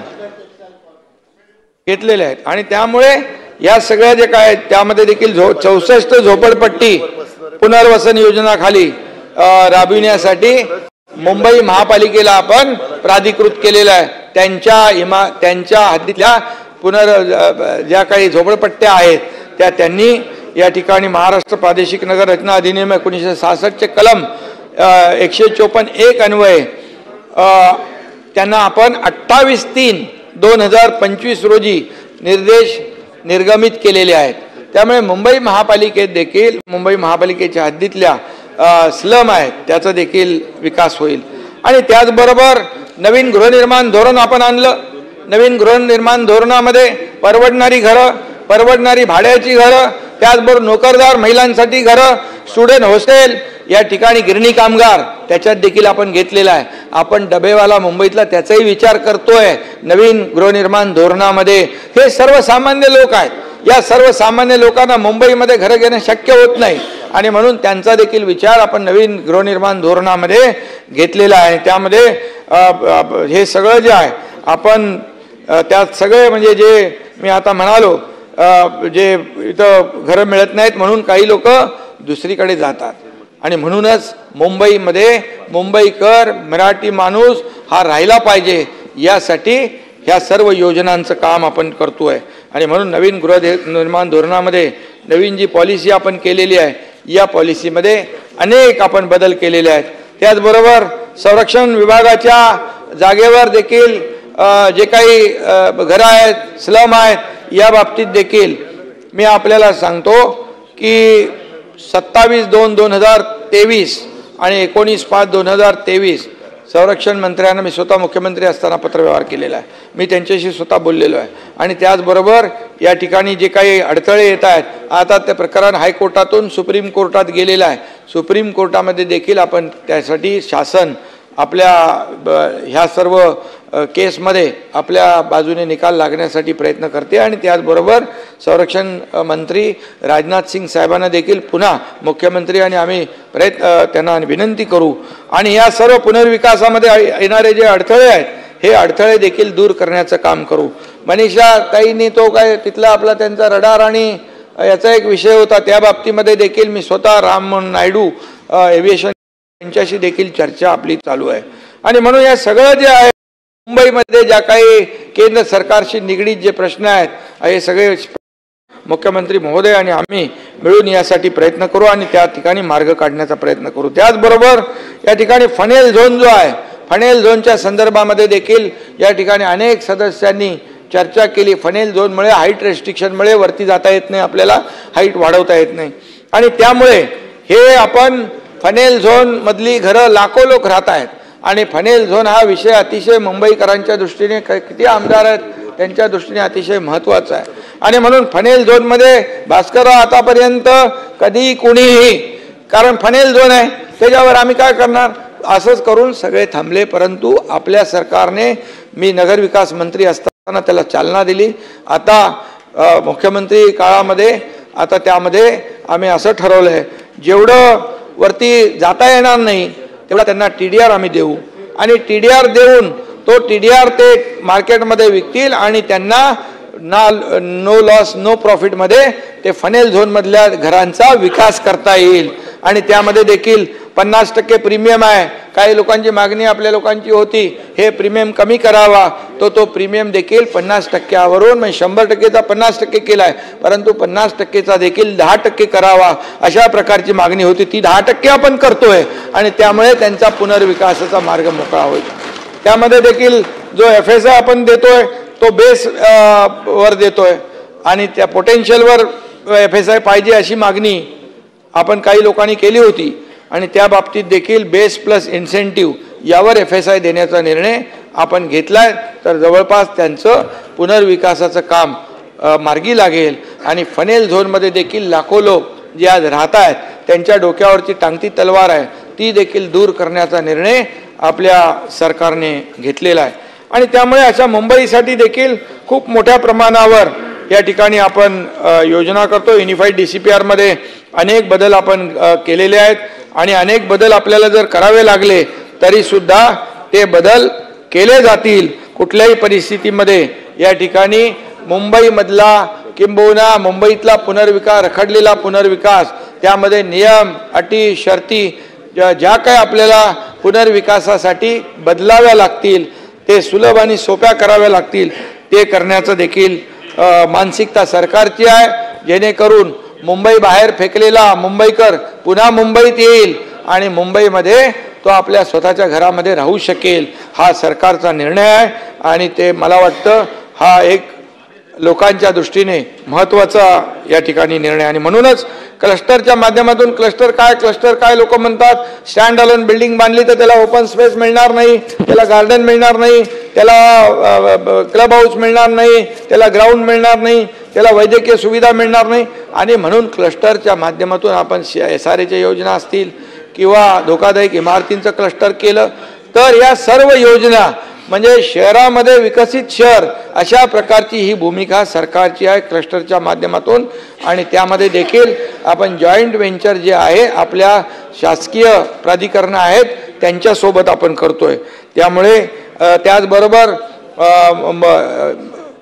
घेतलेल्या आहेत. आणि त्यामुळे या सगळ्या जे काय आहेत त्यामध्ये देखील 64 झोपडपट्टी पुनर्वसन योजनाखाली राबविण्यासाठी मुंबई महापालिकेला आपण प्राधिकृत केलेलं आहे। त्यांच्या हद्दीतल्या ज्या काही झोपडपट्ट्या आहेत त्या त्यांनी या ठिकाणी महाराष्ट्र प्रादेशिक नगर रचना अधिनियम 1966 चे कलम 154(1) अन्वये त्यांना आपण 28/3/2025 रोजी निर्देश निर्गमित केलेले आहेत। त्यामुळे मुंबई महापालिकेत देखील मुंबई महापालिकेच्या हद्दीतल्या स्लम आहेत त्याचा देखील विकास होईल। आणि त्याचबरोबर नवीन गृहनिर्माण धोरण आपण आणलं। नवीन गृहनिर्माण धोरणामध्ये परवडणारी घरं, परवडणारी भाड्याची घरं, त्याचबरोबर नोकरदार महिलांसाठी घरं, स्टुडंट हॉस्टेल, या ठिकाणी गिरणी कामगार त्याच्यात देखील आपण घेतलेला आहे। आपण डबेवाला मुंबईतला त्याचाही विचार करतोय नवीन गृहनिर्माण धोरणामध्ये। हे सर्वसामान्य लोक आहेत, या सर्वसामान्य लोकांना मुंबईमध्ये घरं घेणं शक्य होत नाही आणि म्हणून त्यांचा देखील विचार आपण नवीन गृहनिर्माण धोरणामध्ये घेतलेला आहे। त्यामध्ये हे सगळं जे आहे आपण त्यात सगळे म्हणजे जे मी आता म्हणालो जे इथं घरं मिळत नाहीत म्हणून काही लोक दुसरीकडे जातात आणि म्हणूनच मुंबईमध्ये मुंबईकर मराठी माणूस हा राहिला पाहिजे यासाठी ह्या सर्व योजनांचं काम आपण करतोय। आणि म्हणून नवीन गृहनिर्माण धोरणामध्ये नवीन जी पॉलिसी आपण केलेली आहे या पॉलिसीमध्ये अनेक आपण बदल केलेले आहेत। त्याचबरोबर संरक्षण विभागाच्या जागेवर देखील जे काही घरं आहेत, स्लम आहेत, या बाबतीत देखील मी आपल्याला सांगतो की 27/2/2023 आणि 19/5/2023 संरक्षण मंत्र्यांना मी स्वतः मुख्यमंत्री असताना पत्रव्यवहार केलेला आहे। मी त्यांच्याशी स्वतः बोललेलो आहे आणि त्याचबरोबर या ठिकाणी जे काही अडथळे येत आहेत आता ते प्रकरण हायकोर्टातून सुप्रीम कोर्टात गेलेलं आहे। सुप्रीम कोर्टामध्ये देखील आपण त्यासाठी शासन आपल्या ह्या सर्व केसमध्ये आपल्या बाजूने निकाल लागण्यासाठी प्रयत्न करते आणि त्याचबरोबर संरक्षण मंत्री राजनाथ सिंग साहेबांना देखील पुन्हा मुख्यमंत्री आणि आम्ही त्यांना विनंती करू आणि या सर्व पुनर्विकासामध्ये येणारे जे अडथळे आहेत हे अडथळे देखील दूर करण्याचं काम करू। मनीषा ताईंनी तो काय तिथला आपला त्यांचा रडार आणि याचा एक विषय होता, त्या बाबतीमध्ये देखील मी स्वतः राममोहन नायडू एव्हिएशन यांच्याशी देखील चर्चा आपली चालू आहे। आणि म्हणून या सगळं जे आहे मुंबईमध्ये ज्या काही केंद्र सरकारशी निगडीत जे प्रश्न आहेत हे सगळे मुख्यमंत्री महोदय आणि आम्ही मिळून यासाठी प्रयत्न करू आणि त्या ठिकाणी मार्ग काढण्याचा प्रयत्न करू। त्याचबरोबर या ठिकाणी फनेल झोन जो आहे, फनेल झोनच्या संदर्भामध्ये देखील या ठिकाणी अनेक सदस्यांनी चर्चा केली। फनेल झोनमुळे हाईट रेस्ट्रिक्शनमुळे वरती जाता येत नाही, आपल्याला हाईट वाढवता येत नाही आणि त्यामुळे हे आपण फनेल झोन मधली घरं लाखो लोक राहत आहेत आणि फनेल झोन हा विषय अतिशय मुंबईकरांच्या दृष्टीने किती आमदार आहेत त्यांच्या दृष्टीने अतिशय महत्त्वाचा आहे आणि म्हणून फनेल झोनमध्ये भास्करराव आतापर्यंत कधी कुणीही, कारण फनेल झोन आहे त्याच्यावर आम्ही काय करणार असंच करून सगळे थांबले। परंतु आपल्या सरकारने, मी नगरविकास मंत्री असताना त्याला चालना दिली। आता मुख्यमंत्री काळामध्ये आता त्यामध्ये आम्ही असं ठरवलं आहे जेवढं वरती जाता येणार नाही तेवढा त्यांना TDR आम्ही देऊ आणि TDR देऊन तो TDR ते मार्केटमध्ये विकतील आणि त्यांना नो लॉस नो प्रॉफिटमध्ये ते फनेल झोनमधल्या घरांचा विकास करता येईल आणि त्यामध्ये देखील 50% प्रीमियम आहे। काही लोकांची मागणी आपल्या लोकांची होती हे प्रीमियम कमी करावा, तो प्रीमियम देखील 50%वरून म्हणजे 100%चा 50% केला आहे, परंतु 50%चा देखील 10% करावा अशा प्रकारची मागणी होती। ती 10% आपण करतोय आणि त्यामुळे त्यांचा पुनर्विकासाचा मार्ग मोकळा होईल। त्यामध्ये देखील जो FSI आपण देतोय तो बेस वर देतोय आणि त्या पोटेन्शियलवर FSI पाहिजे अशी मागणी आपण काही लोकांनी केली होती आणि त्या बाबतीत देखील बेस प्लस इन्सेंटिव्ह यावर FSI देण्याचा निर्णय आपण घेतलाय। तर जवळपास त्यांचं पुनर्विकासाचं काम मार्गी लागेल आणि फनेल झोनमध्ये देखील लाखो लोक जे आज राहत आहेत त्यांच्या डोक्यावरची टांगती तलवार आहे ती देखील दूर करण्याचा निर्णय आपल्या सरकारने घेतलेला आहे आणि त्यामुळे अशा मुंबईसाठी देखील खूप मोठ्या प्रमाणावर या ठिकाणी आपण योजना करतो। युनिफाईड DCPR मध्ये अनेक बदल आपण केलेले आहेत आणि अनेक बदल आपल्याला जर करावे लागले तरी सुद्धा ते बदल केले जातील। कुठल्याही परिस्थितीमध्ये या ठिकाणी मुंबईमधला किंबहुना मुंबईतला पुनर्विकास, रखडलेला पुनर्विकास, त्यामध्ये नियम, अटी, शर्ती ज्या काही आपल्याला पुनर्विकासासाठी बदलाव्या लागतील, ते सुलभ आणि सोप्या कराव्या लागतील, ते करण्याचं देखील मानसिकता सरकारची आहे, जेणेकरून मुंबई बाहेर फेकलेला मुंबईकर पुन्हा मुंबईत येईल आणि मुंबईमध्ये तो आपल्या स्वतःच्या घरामध्ये राहू शकेल. हा सरकारचा निर्णय आहे आणि ते मला वाटतं हा एक लोकांच्या दृष्टीने महत्त्वाचा या ठिकाणी निर्णय. आणि म्हणूनच क्लस्टरच्या माध्यमातून, क्लस्टर काय लोक म्हणतात, स्टँड अलोन बिल्डिंग बांधली तर त्याला ओपन स्पेस मिळणार नाही, त्याला गार्डन मिळणार नाही, त्याला क्लब हाऊस मिळणार नाही, त्याला ग्राउंड मिळणार नाही, त्याला वैद्यकीय सुविधा मिळणार नाही. आणि म्हणून क्लस्टरच्या माध्यमातून आपण SRAच्या योजना असतील किंवा धोकादायक इमारतींचं क्लस्टर केलं तर या सर्व योजना म्हणजे शहरामध्ये विकसित शहर अशा प्रकारची ही भूमिका सरकारची आहे क्लस्टरच्या माध्यमातून. आणि त्यामध्ये देखील आपण जॉईंट व्हेंचर जे आहे आपल्या शासकीय प्राधिकरणं आहेत त्यांच्यासोबत आपण करतोय. त्यामुळे त्याचबरोबर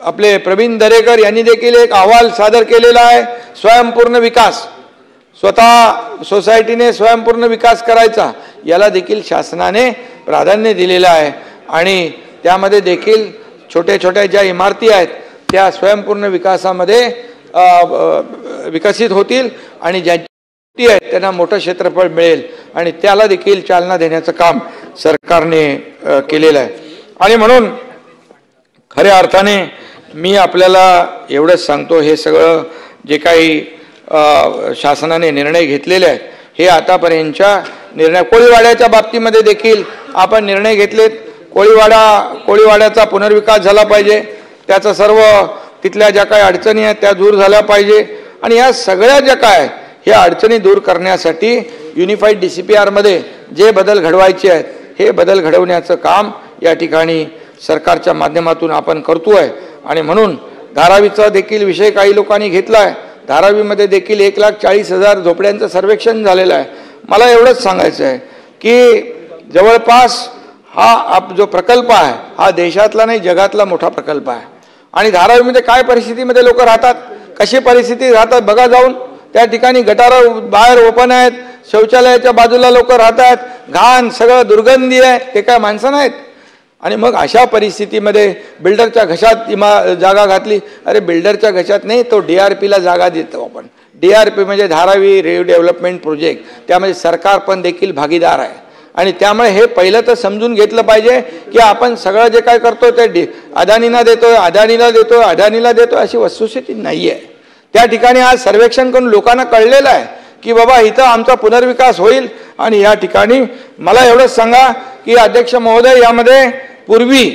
आपले प्रवीण दरेकर यांनी देखील एक अहवाल सादर केलेला आहे, स्वयंपूर्ण विकास, स्वतः सोसायटीने स्वयंपूर्ण विकास करायचा, याला देखील शासनाने प्राधान्य दिलेलं आहे. आणि त्यामध्ये देखील छोट्या छोट्या ज्या इमारती आहेत त्या स्वयंपूर्ण विकासामध्ये विकसित होतील आणि ज्यांची आहेत त्यांना मोठं क्षेत्रफळ मिळेल आणि त्याला देखील चालना देण्याचं काम सरकारने केलेलं आहे. आणि म्हणून खऱ्या अर्थाने मी आपल्याला एवढंच सांगतो, हे सगळं जे काही शासनाने निर्णय घेतलेले आहेत हे आतापर्यंतच्या निर्णय, कोळीवाड्याच्या बाबतीमध्ये देखील आपण निर्णय घेतलेत. कोळीवाड्याचा पुनर्विकास झाला पाहिजे, त्याचं सर्व तिथल्या ज्या काही अडचणी आहेत त्या दूर झाल्या पाहिजे. आणि या सगळ्या ज्या काय ह्या अडचणी दूर करण्यासाठी युनिफाईड DCPRमध्ये जे बदल घडवायचे आहेत हे बदल घडवण्याचं काम या ठिकाणी सरकारच्या माध्यमातून आपण करतोय. आणि म्हणून धारावीचा देखील विषय काही लोकांनी घेतला आहे. धारावीमध्ये देखील 1,40,000 झोपड्यांचं सर्वेक्षण झालेलं आहे. मला एवढंच सांगायचं आहे की जवळपास हा जो प्रकल्प आहे हा देशातला नाही जगातला मोठा प्रकल्प आहे. आणि धारावीमध्ये काय परिस्थितीमध्ये लोक राहतात, कशी परिस्थिती राहतात बघा जाऊन. त्या ठिकाणी गटारं बाहेर ओपन आहेत, शौचालयाच्या बाजूला लोक राहतात, घाण सगळं दुर्गंधी आहे, ते काय माणसं नाहीत. आणि मग अशा परिस्थितीमध्ये बिल्डरच्या घशात जागा घातली. अरे बिल्डरच्या घशात नाही, तो DRPला जागा देतो आपण. DRP म्हणजे धारावी रिडेव्हलपमेंट प्रोजेक्ट, त्यामध्ये सरकार पण देखील भागीदार आहे. आणि त्यामुळे हे पहिलं तर समजून घेतलं पाहिजे की आपण सगळं जे काय करतो ते अदानीला देतोय अशी वस्तुस्थिती नाही आहे. त्या ठिकाणी आज सर्वेक्षण करून लोकांना कळलेलं आहे की बाबा इथं आमचा पुनर्विकास होईल. आणि या ठिकाणी मला एवढंच सांगा की अध्यक्ष महोदय, यामध्ये पूर्वी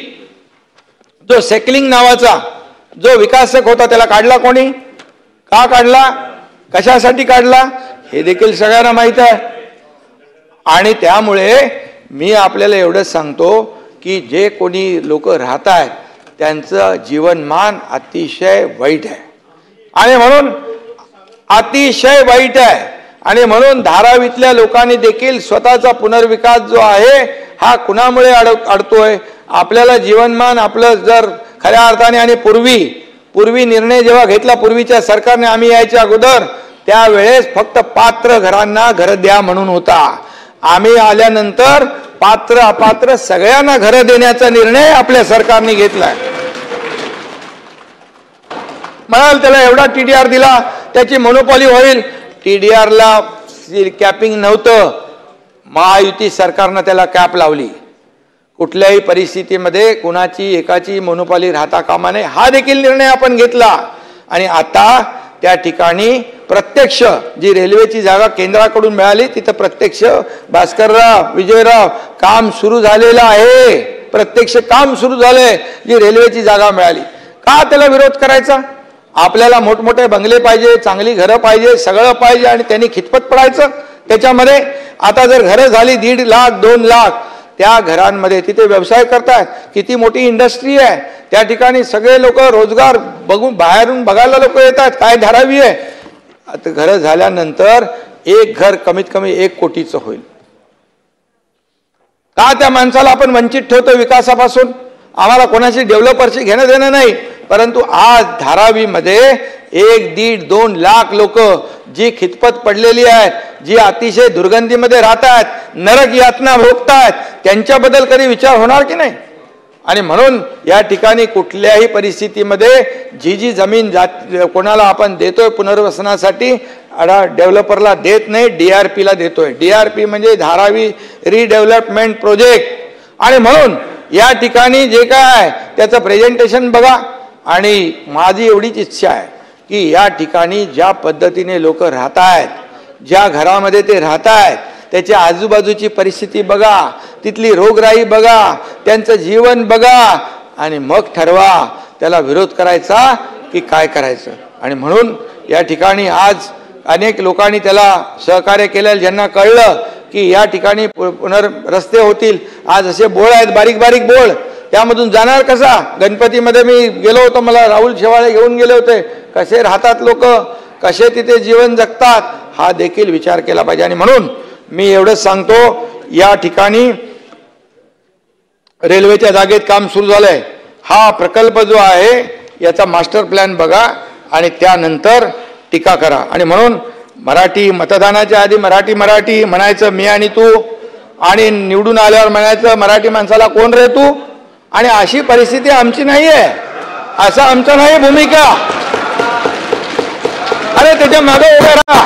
जो सेकलिंग नावाचा जो विकासक होता त्याला काढला कोणी, का काढला, कशासाठी काढला हे देखील सगळ्यांना माहीत आहे. आणि त्यामुळे मी आपल्याला एवढंच सांगतो की जे कोणी लोक राहत आहेत त्यांचं जीवनमान अतिशय वाईट आहे आणि म्हणून अतिशय वाईट आहे. आणि म्हणून धारावीतल्या लोकांनी देखील स्वतःचा पुनर्विकास जो आहे हा कुणामुळे अडतोय, आपल्याला जीवनमान आपलं जर खऱ्या अर्थाने. आणि पूर्वी निर्णय जेव्हा घेतला पूर्वीच्या सरकारने, आम्ही यायच्या अगोदर त्यावेळेस फक्त पात्र घरांना घर द्या म्हणून होता. आम्ही आल्यानंतर पात्र अपात्र सगळ्यांना घर देण्याचा निर्णय आपल्या सरकारने घेतलाय. म्हणाल त्याला एवढा TDR दिला त्याची मोनोपॉली होईल. TDRला कॅपिंग नव्हतं, महायुती सरकारनं त्याला कॅप लावली. कुठल्याही परिस्थितीमध्ये कुणाची एकाची मोनोपॉली राहता कामा नये हा देखील निर्णय आपण घेतला. आणि आता त्या ठिकाणी प्रत्यक्ष जी रेल्वेची जागा केंद्राकडून मिळाली तिथं प्रत्यक्ष भास्करराव, विजयराव काम सुरू झालेलं आहे, प्रत्यक्ष काम सुरू झालंय. जी रेल्वेची जागा मिळाली, का त्याला विरोध करायचा? आपल्याला मोठमोठे बंगले पाहिजे, चांगली घरं पाहिजे, सगळं पाहिजे आणि त्यांनी खितपत पडायचं त्याच्यामध्ये. आता जर घरं झाली 1.5 लाख 2 लाख, त्या घरांमध्ये तिथे व्यवसाय करतात, किती मोठी इंडस्ट्री आहे, त्या ठिकाणी सगळे लोक रोजगार बघून बाहेरून बघायला लोक येतात, काय धारावी आहे. आता घरं झाल्यानंतर एक घर कमीत कमी 1 कोटीचं होईल. का त्या माणसाला आपण वंचित ठेवतो विकासापासून? आम्हाला कोणाशी डेव्हलपरशी घेणं देणं नाही, परंतु आज धारावीमध्ये 1-1.5-2 लाख लोक जी खितपत पडलेली आहेत, जी अतिशय दुर्गंधीमध्ये राहतात, नरक यातना भोगतात, त्यांच्याबद्दल कधी विचार होणार की नाही? आणि म्हणून या ठिकाणी कुठल्याही परिस्थितीमध्ये जी जमीन कोणाला आपण देतोय पुनर्वसनासाठी, डेव्हलपरला देत नाही, DRP ला देतोय. DRP म्हणजे धारावी रिडेव्हलपमेंट प्रोजेक्ट. आणि म्हणून या ठिकाणी जे काय त्याचं प्रेझेंटेशन बघा. आणि माझी एवढीच इच्छा आहे की या ठिकाणी ज्या पद्धतीने लोक राहत आहेत, ज्या घरामध्ये ते राहत आहेत, त्याच्या आजूबाजूची परिस्थिती बघा, तिथली रोगराई बघा, त्यांचं जीवन बघा, आणि मग ठरवा त्याला विरोध करायचा की काय करायचं. आणि म्हणून या ठिकाणी आज अनेक लोकांनी त्याला सहकार्य केलं. ज्यांना कळलं की या ठिकाणी रस्ते होतील, आज असे बोळ आहेत, बारीक बारीक बोळ, त्यामधून जाणार कसा? गणपतीमध्ये मी गेलो होतो, मला राहुल शेवाळे घेऊन गेले होते. कसे राहतात लोक, कसे तिथे जीवन जगतात, हा देखील विचार केला पाहिजे. आणि म्हणून मी एवढंच सांगतो, या ठिकाणी रेल्वेच्या जागेत काम सुरू झालंय. हा प्रकल्प जो आहे याचा मास्टर प्लॅन बघा आणि त्यानंतर टीका करा. आणि म्हणून मराठी मतदानाच्या आधी मराठी म्हणायचं मी आणि तू, आणि निवडून आल्यावर म्हणायचं मराठी माणसाला कोण रे तू. आणि अशी परिस्थिती आमची नाहीये, असं आमचं नाही भूमिका. अरे त्याच्या मागे उभे राहा,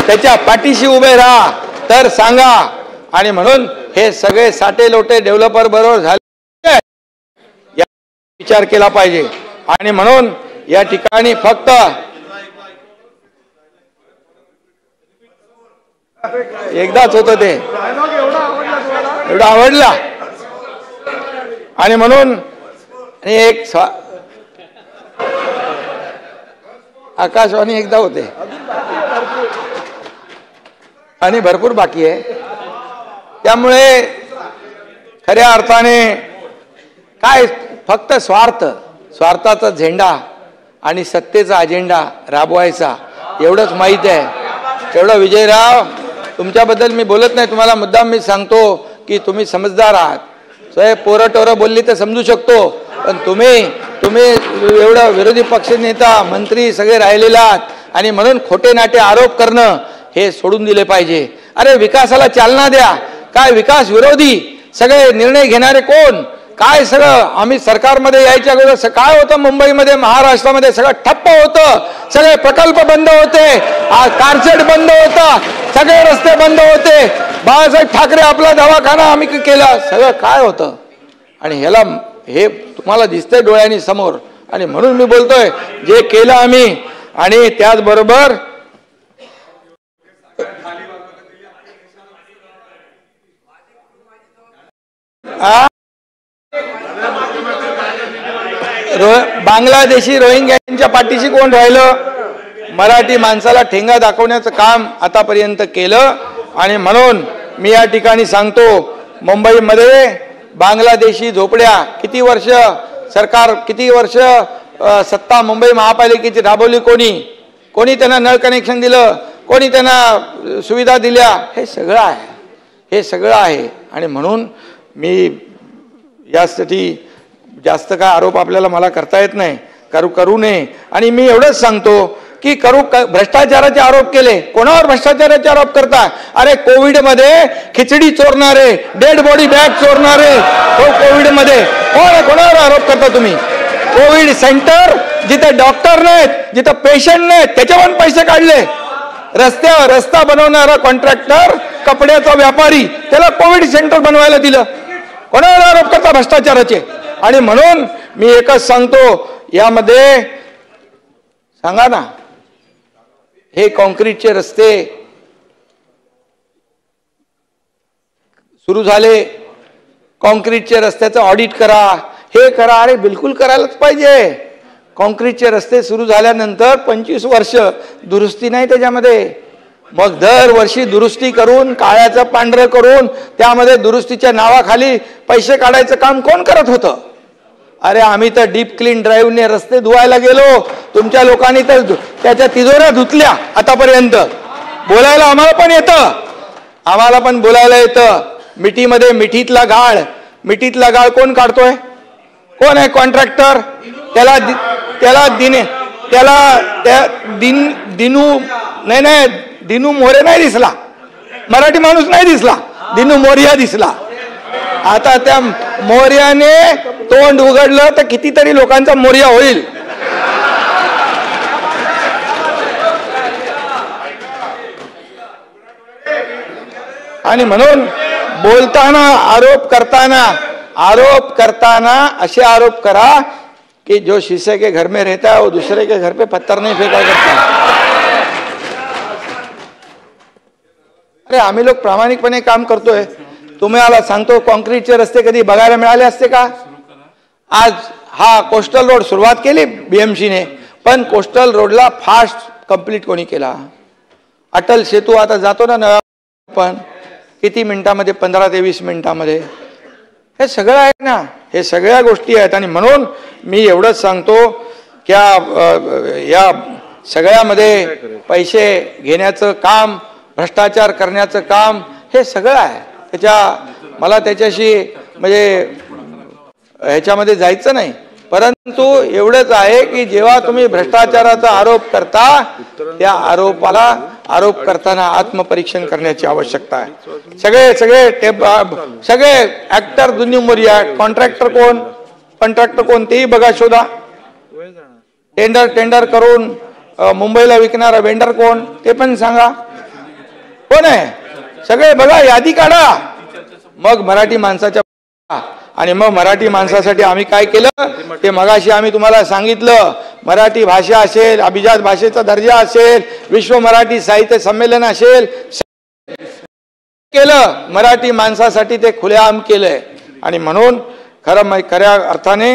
त्याच्या पाठीशी उभे राहा, तर सांगा. आणि म्हणून हे सगळे साठे लोटे डेव्हलपर बरोबर झाले, विचार केला पाहिजे. आणि म्हणून या ठिकाणी फक्त एकदाच होतं ते, एवढा आवडला. आणि म्हणून एक आकाशवाणी एकदा होते आणि भरपूर बाकी आहे. त्यामुळे खऱ्या अर्थाने काय फक्त स्वार्थाचा झेंडा आणि सत्तेचा अजेंडा राबवायचा एवढंच माहीत आहे. एवढं विजयराव तुमच्याबद्दल मी बोलत नाही, तुम्हाला मुद्दाम मी सांगतो की तुम्ही समजदार आहात. स्वयं पोरं टोरं बोलली तर समजू शकतो, पण तुम्ही एवढं विरोधी पक्ष नेता मंत्री सगळे राहिलेला आहात. आणि म्हणून खोटे नाटे आरोप करणं हे सोडून दिले पाहिजे. अरे विकासाला चालना द्या. काय विकास विरोधी सगळे निर्णय घेणारे कोण? काय सगळं आम्ही सरकारमध्ये यायच्या अगोदर काय होतं, मुंबईमध्ये महाराष्ट्रामध्ये सगळं ठप्प होतं, सगळे प्रकल्प बंद होते, कारशेड बंद होता, सगळे रस्ते बंद होते. बाळासाहेब ठाकरे आपला दवाखाना आम्ही केला, सगळं काय होतं. आणि ह्याला हे तुम्हाला दिसतंय डोळ्यांनी समोर. आणि म्हणून मी बोलतोय जे केलं आम्ही. आणि त्याचबरोबर बांगलादेशी रोहिंग्यांच्या पाठीशी कोण राहिलं? मराठी माणसाला ठेंगा दाखवण्याचं काम आतापर्यंत केलं. आणि म्हणून मी या ठिकाणी सांगतो, मुंबईमध्ये बांगलादेशी झोपड्या किती वर्ष सरकार, किती वर्ष सत्ता मुंबई महापालिकेची राबवली, कोणी त्यांना नळ कनेक्शन दिलं, कोणी त्यांना सुविधा दिल्या, हे सगळं आहे. आणि म्हणून मी यासाठी जास्त काय आरोप आपल्याला मला करता येत नाही, करू नये. आणि मी एवढंच सांगतो की भ्रष्टाचाराचे आरोप केले. कोणावर भ्रष्टाचाराचे आरोप करता? अरे कोविडमध्ये खिचडी चोरणारे, डेड बॉडी बॅग चोरणारे, कोविडमध्ये कोणावर आरोप करता तुम्ही? कोविड सेंटर जिथे डॉक्टर नाहीत, जिथे पेशंट नाहीत, त्याच्यावर पैसे काढले. रस्त्यावर रस्ता बनवणारा कॉन्ट्रॅक्टर, कपड्याचा व्यापारी, त्याला कोविड सेंटर बनवायला दिलं. कोणावर आरोप करता भ्रष्टाचाराचे? आणि म्हणून मी एकच सांगतो, यामध्ये सांगा ना, हे कॉन्क्रीटचे रस्ते सुरू झाले, कॉन्क्रीटच्या रस्त्याचं ऑडिट करा, हे करा. अरे बिलकुल करायलाच पाहिजे. कॉन्क्रीटचे रस्ते सुरू झाल्यानंतर 25 वर्ष दुरुस्ती नाही त्याच्यामध्ये. मग दरवर्षी दुरुस्ती करून, काळ्याचं पांढरं करून, त्यामध्ये दुरुस्तीच्या नावाखाली पैसे काढायचं काम कोण करत होतं? अरे आम्ही तर डीप क्लीन ड्राईव्हने रस्ते धुवायला गेलो, तुमच्या लोकांनी तर त्याच्या तिजोऱ्या धुतल्या आतापर्यंत. बोलायला आम्हाला पण बोलायला येतं. मिठीमध्ये मिठीतला गाळ कोण काढतोय? कोण आहे? कॉन्ट्रॅक्टर. दिनू मोरे नाही दिसला, मराठी माणूस नाही दिसला, दिनू मोरिया दिसला. आता त्या मोर्याने तोंड उघडलं तर कितीतरी लोकांचा मोर्या होईल. आणि म्हणून बोलताना आरोप करताना असे आरोप करा कि जो शीशे के घर में रहता है वो दूसरे के घर पे पत्थर नहीं फेंका करता. अरे आम्ही लोक प्रामाणिकपणे काम करतोय. तुम्हाला सांगतो, कॉन्क्रीटचे रस्ते कधी बघायला मिळाले असते का? आज हा कोस्टल रोड सुरुवात केली बीएमसीने, पण कोस्टल रोडला फास्ट कंप्लीट कोणी केला? अटल सेतू आता जातो ना नव्या, पण किती मिनिटांमध्ये? 15 ते 20 मिनिटांमध्ये. हे सगळं आहे ना, हे सगळ्या गोष्टी आहेत. आणि म्हणून मी एवढंच सांगतो की या सगळ्यामध्ये पैसे घेण्याचं काम, भ्रष्टाचार करण्याचं काम हे सगळं आहे. मला त्याच्याशी म्हणजे ह्याच्यामध्ये जायचं नाही, परंतु एवढंच आहे की जेव्हा तुम्ही भ्रष्टाचाराचा आरोप करता, त्या आरोप करताना आत्मपरीक्षण करण्याची आवश्यकता आहे. सगळे ऍक्टर दुनिया मोरिया, कॉन्ट्रॅक्टर कोण तेही बघा, शोधा. टेंडर करून मुंबईला विकणारा वेंडर कोण ते पण सांगा, कोण आहे? सगळे बघा, यादी काढा. मग मराठी माणसाच्या, आणि मग मराठी माणसासाठी आम्ही काय केलं ते मगाशी आम्ही तुम्हाला सांगितलं. मराठी भाषा असेल, अभिजात भाषेचा दर्जा असेल, विश्व मराठी साहित्य संमेलन असेल, केलं मराठी माणसासाठी, ते खुलेआम केलंय. आणि म्हणून खऱ्या अर्थाने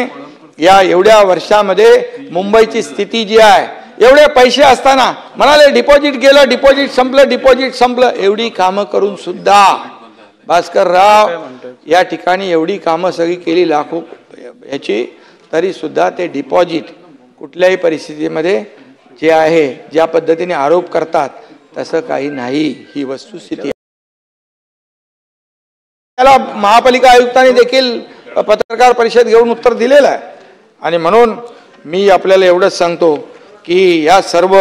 या एवढ्या वर्षामध्ये मुंबईची स्थिती जी आहे, एवढे पैसे असताना म्हणाले डिपॉझिट गेलं, डिपॉझिट संपलं, एवढी कामं करून सुद्धा भास्करराव या ठिकाणी एवढी कामं सगळी केली लाखो याची, तरी सुद्धा ते डिपॉझिट कुठल्याही परिस्थितीमध्ये जे आहे, ज्या पद्धतीने आरोप करतात तसं काही नाही. ही वस्तुस्थिती आहे. त्याला महापालिका आयुक्तांनी देखील पत्रकार परिषद घेऊन उत्तर दिलेलं आहे. आणि म्हणून मी आपल्याला एवढंच सांगतो की या सर्व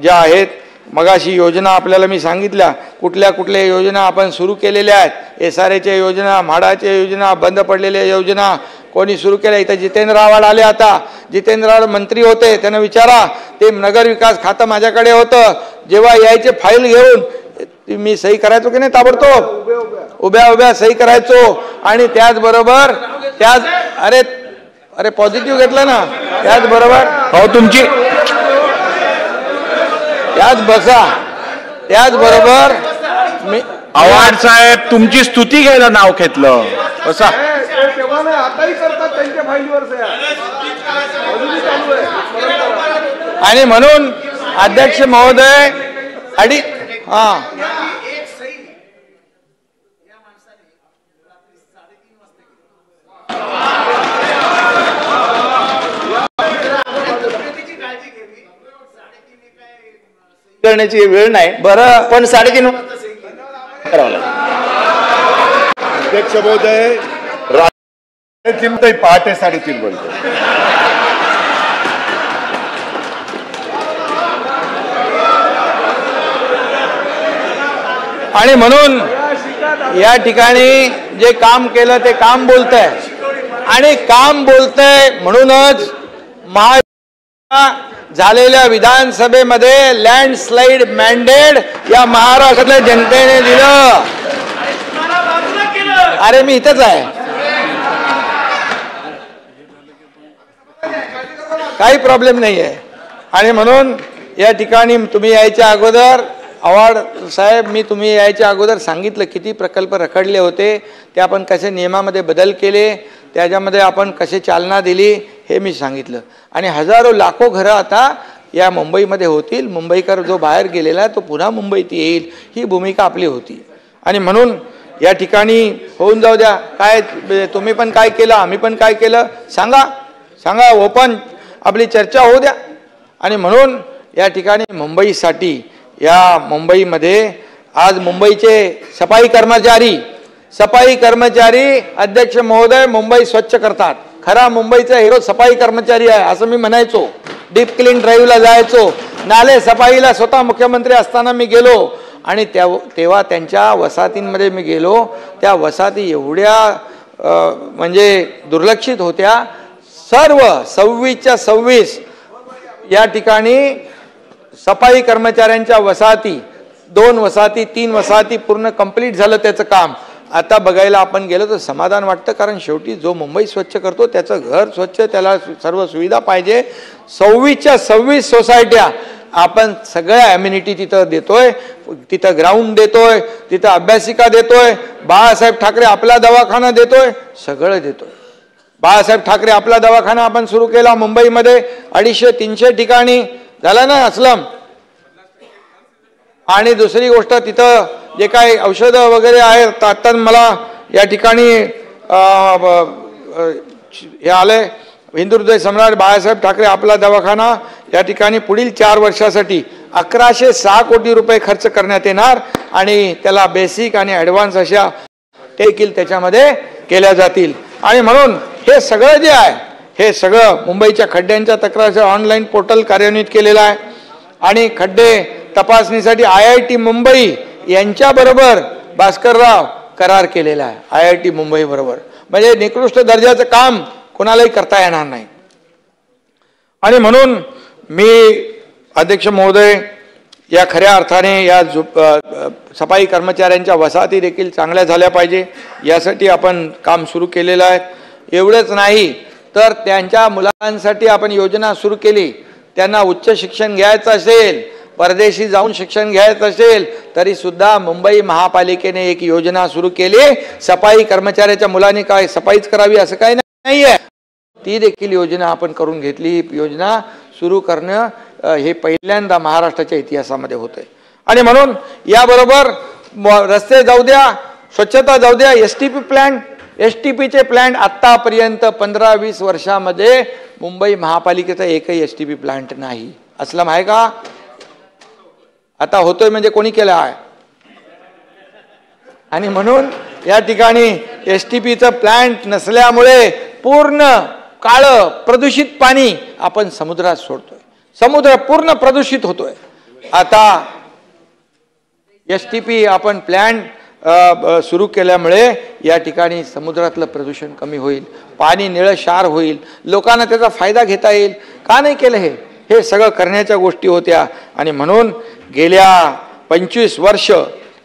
ज्या आहेत, मगाशी योजना आपल्याला मी सांगितल्या, कुठल्या योजना आपण सुरू केलेल्या आहेत. SRAच्या योजना, म्हाडाच्या योजना, बंद पडलेल्या योजना कोणी सुरू केल्या. इथं जितेंद्र आव्हाड आले. आता जितेंद्र आव्हाड मंत्री होते, त्यांना विचारा, ते नगर विकास खातं माझ्याकडे होतं. जेव्हा यायचे फाईल घेऊन मी सही करायचो की नाही, ताबडतोब उभ्या सही करायचो. आणि त्याचबरोबर अरे पॉझिटिव्ह घेतलं ना, त्याचबरोबर हो तुमची त्याचबरोबर मी आव्हाड साहेब तुमची स्तुती घ्यायला नाव घेतलं बसा. आणि म्हणून अध्यक्ष महोदय करण्याची वेळ नाही, बरं, पण 3:30 करावं लागेल. अध्यक्ष महोदय, पहाटे 3:30 बोलतो. आणि म्हणून या ठिकाणी जे काम केलं ते काम बोलतंय, आणि काम बोलतंय म्हणूनच झालेल्या विधानसभेमध्ये लँडस्लाइड मॅन्डेट या महाराष्ट्रातल्या जनतेने दिलं. अरे मी इथेच आहे, काही प्रॉब्लेम नाही आहे. आणि म्हणून या ठिकाणी तुम्ही यायच्या अगोदर, आव्हाड साहेब, तुम्ही यायच्या अगोदर सांगितलं किती प्रकल्प रखडले होते, ते आपण कसे नियमामध्ये बदल केले, त्याच्यामध्ये आपण कसे चालना दिली हे मी सांगितलं. आणि हजारो लाखो घरं आता या मुंबईमध्ये होतील. मुंबईकर जो बाहेर गेलेला तो पुन्हा मुंबईत येईल, ही भूमिका आपली होती. आणि म्हणून या ठिकाणी होऊन जाऊ द्या. काय तुम्ही पण काय केलं, आम्ही पण काय केलं, सांगा, ओपन आपली चर्चा होऊ द्या. आणि म्हणून या ठिकाणी मुंबईसाठी, या मुंबईमध्ये आज मुंबईचे सफाई कर्मचारी अध्यक्ष महोदय मुंबई स्वच्छ करतात. खरा मुंबईचा हिरो सफाई कर्मचारी आहे असं मी म्हणायचो. डीप क्लीन ड्राईव्हला जायचो, नाले सफाईला स्वतः मुख्यमंत्री असताना मी गेलो आणि तेव्हा त्यांच्या वसाहतींमध्ये मी गेलो. त्या वसाहती एवढ्या म्हणजे दुर्लक्षित होत्या. सर्व 26च्या 26 या ठिकाणी सफाई कर्मचाऱ्यांच्या वसाहती, 2 वसाहती 3 वसाहती पूर्ण कंप्लीट झालं त्याचं काम. आता बघायला आपण गेलो तर समाधान वाटतं, कारण शेवटी जो मुंबई स्वच्छ करतो त्याचं घर स्वच्छ, त्याला सर्व सुविधा पाहिजे. 26च्या 26 सोसायट्या आपण सगळ्या ॲम्युनिटी तिथं देतोय, तिथं ग्राउंड देतोय, तिथं अभ्यासिका देतोय, बाळासाहेब ठाकरे आपला दवाखाना देतोय, सगळं देतोय. बाळासाहेब ठाकरे आपला दवाखाना आपण सुरू केला मुंबईमध्ये 250-300 ठिकाणी झाला ना असलम. आणि दुसरी गोष्ट तिथं जे काही औषधं वगैरे आहेत, आता मला या ठिकाणी हे आलंय हिंदुहृदय सम्राट बाळासाहेब ठाकरे आपला दवाखाना या ठिकाणी पुढील 4 वर्षासाठी 1106 कोटी रुपये खर्च करण्यात येणार आणि त्याला बेसिक आणि ॲडव्हान्स अशा देखील त्याच्यामध्ये केल्या जातील. आणि म्हणून हे सगळं जे आहे हे सगळं मुंबईच्या खड्ड्यांच्या तक्रारीचं ऑनलाईन पोर्टल कार्यान्वित केलेलं आहे आणि खड्डे तपासणीसाठी IIT मुंबई यांच्याबरोबर भास्करराव करार केलेला आहे. IIT मुंबई बरोबर, म्हणजे निकृष्ट दर्जाचं काम कोणालाही करता येणार नाही. आणि म्हणून मी अध्यक्ष महोदय, या खऱ्या अर्थाने या सफाई कर्मचाऱ्यांच्या वसाहती देखील चांगल्या झाल्या पाहिजे यासाठी आपण काम सुरू केलेलं आहे. एवढंच नाही तर त्यांच्या मुलांसाठी आपण योजना सुरू केली. त्यांना उच्च शिक्षण घ्यायचं असेल, परदेशी जाऊन शिक्षण घ्यायचं असेल तरी सुद्धा मुंबई महापालिकेने एक योजना सुरू केली. सफाई कर्मचाऱ्याच्या मुलांनी काय सफाईच करावी असं काही नाही आहे, ती देखील योजना आपण करून घेतली. ही योजना सुरू करणं हे पहिल्यांदा महाराष्ट्राच्या इतिहासामध्ये होतंय. आणि म्हणून याबरोबर रस्ते जाऊ द्या, स्वच्छता जाऊ द्या, STPचे प्लॅन्ट आत्तापर्यंत 15-20 वर्षामध्ये मुंबई महापालिकेचा एकही STP प्लॅन्ट नाही. असलम आहे का? आता होतोय म्हणजे कोणी केला आहे. आणि म्हणून या ठिकाणी STPचं प्लॅन्ट नसल्यामुळे पूर्ण काळं प्रदूषित पाणी आपण समुद्रात सोडतोय, समुद्र पूर्ण प्रदूषित होतोय. आता STP आपण प्लॅन्ट सुरू केल्यामुळे या ठिकाणी समुद्रातलं प्रदूषण कमी होईल, पाणी निळशार होईल, लोकांना त्याचा फायदा घेता येईल. का नाही केलं हे सगळं करण्याच्या गोष्टी होत्या. आणि म्हणून गेल्या 25 वर्ष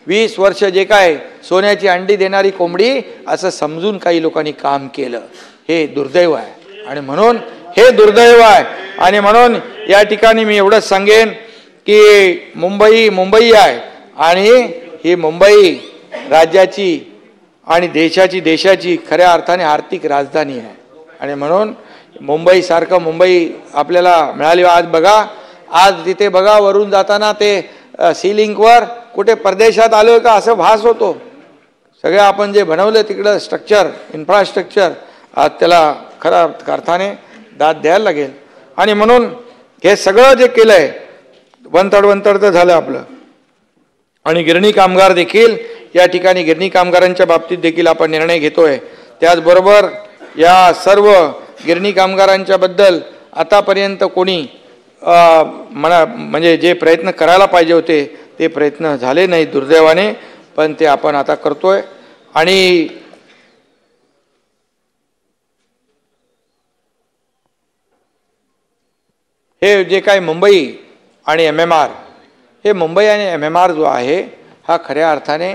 20 वर्ष जे काय सोन्याची अंडी देणारी कोंबडी असं समजून काही लोकांनी काम केलं, हे दुर्दैव आहे. आणि म्हणून हे दुर्दैव आहे. आणि म्हणून या ठिकाणी मी एवढंच सांगेन की मुंबई आहे आणि ही मुंबई राज्याची आणि देशाची खऱ्या अर्थाने आर्थिक राजधानी आहे. आणि म्हणून मुंबईसारखं मुंबई आपल्याला मिळाली. आज बघा, आज तिथे बघा वरून जाताना ते सीलिंकवर कुठे परदेशात आलो का असं भास होतो. सगळं आपण जे बनवलं तिकडं स्ट्रक्चर, इन्फ्रास्ट्रक्चर, आज त्याला खऱ्या अर्थाने दाद द्यायला लागेल. आणि म्हणून हे सगळं जे केलंय वंतड तर झालं आपलं. आणि गिरणी कामगार देखील या ठिकाणी गिरणी कामगारांच्या बाबतीत देखील आपण निर्णय घेतोय. त्याचबरोबर या सर्व गिरणी कामगारांच्या बद्दल आतापर्यंत कोणी म्हणजे जे प्रयत्न करायला पाहिजे होते ते प्रयत्न झाले नाही दुर्दैवाने, पण ते आपण आता करतोय. आणि हे जे काही मुंबई आणि MMR, हे मुंबई आणि MMR जो आहे हा खऱ्या अर्थाने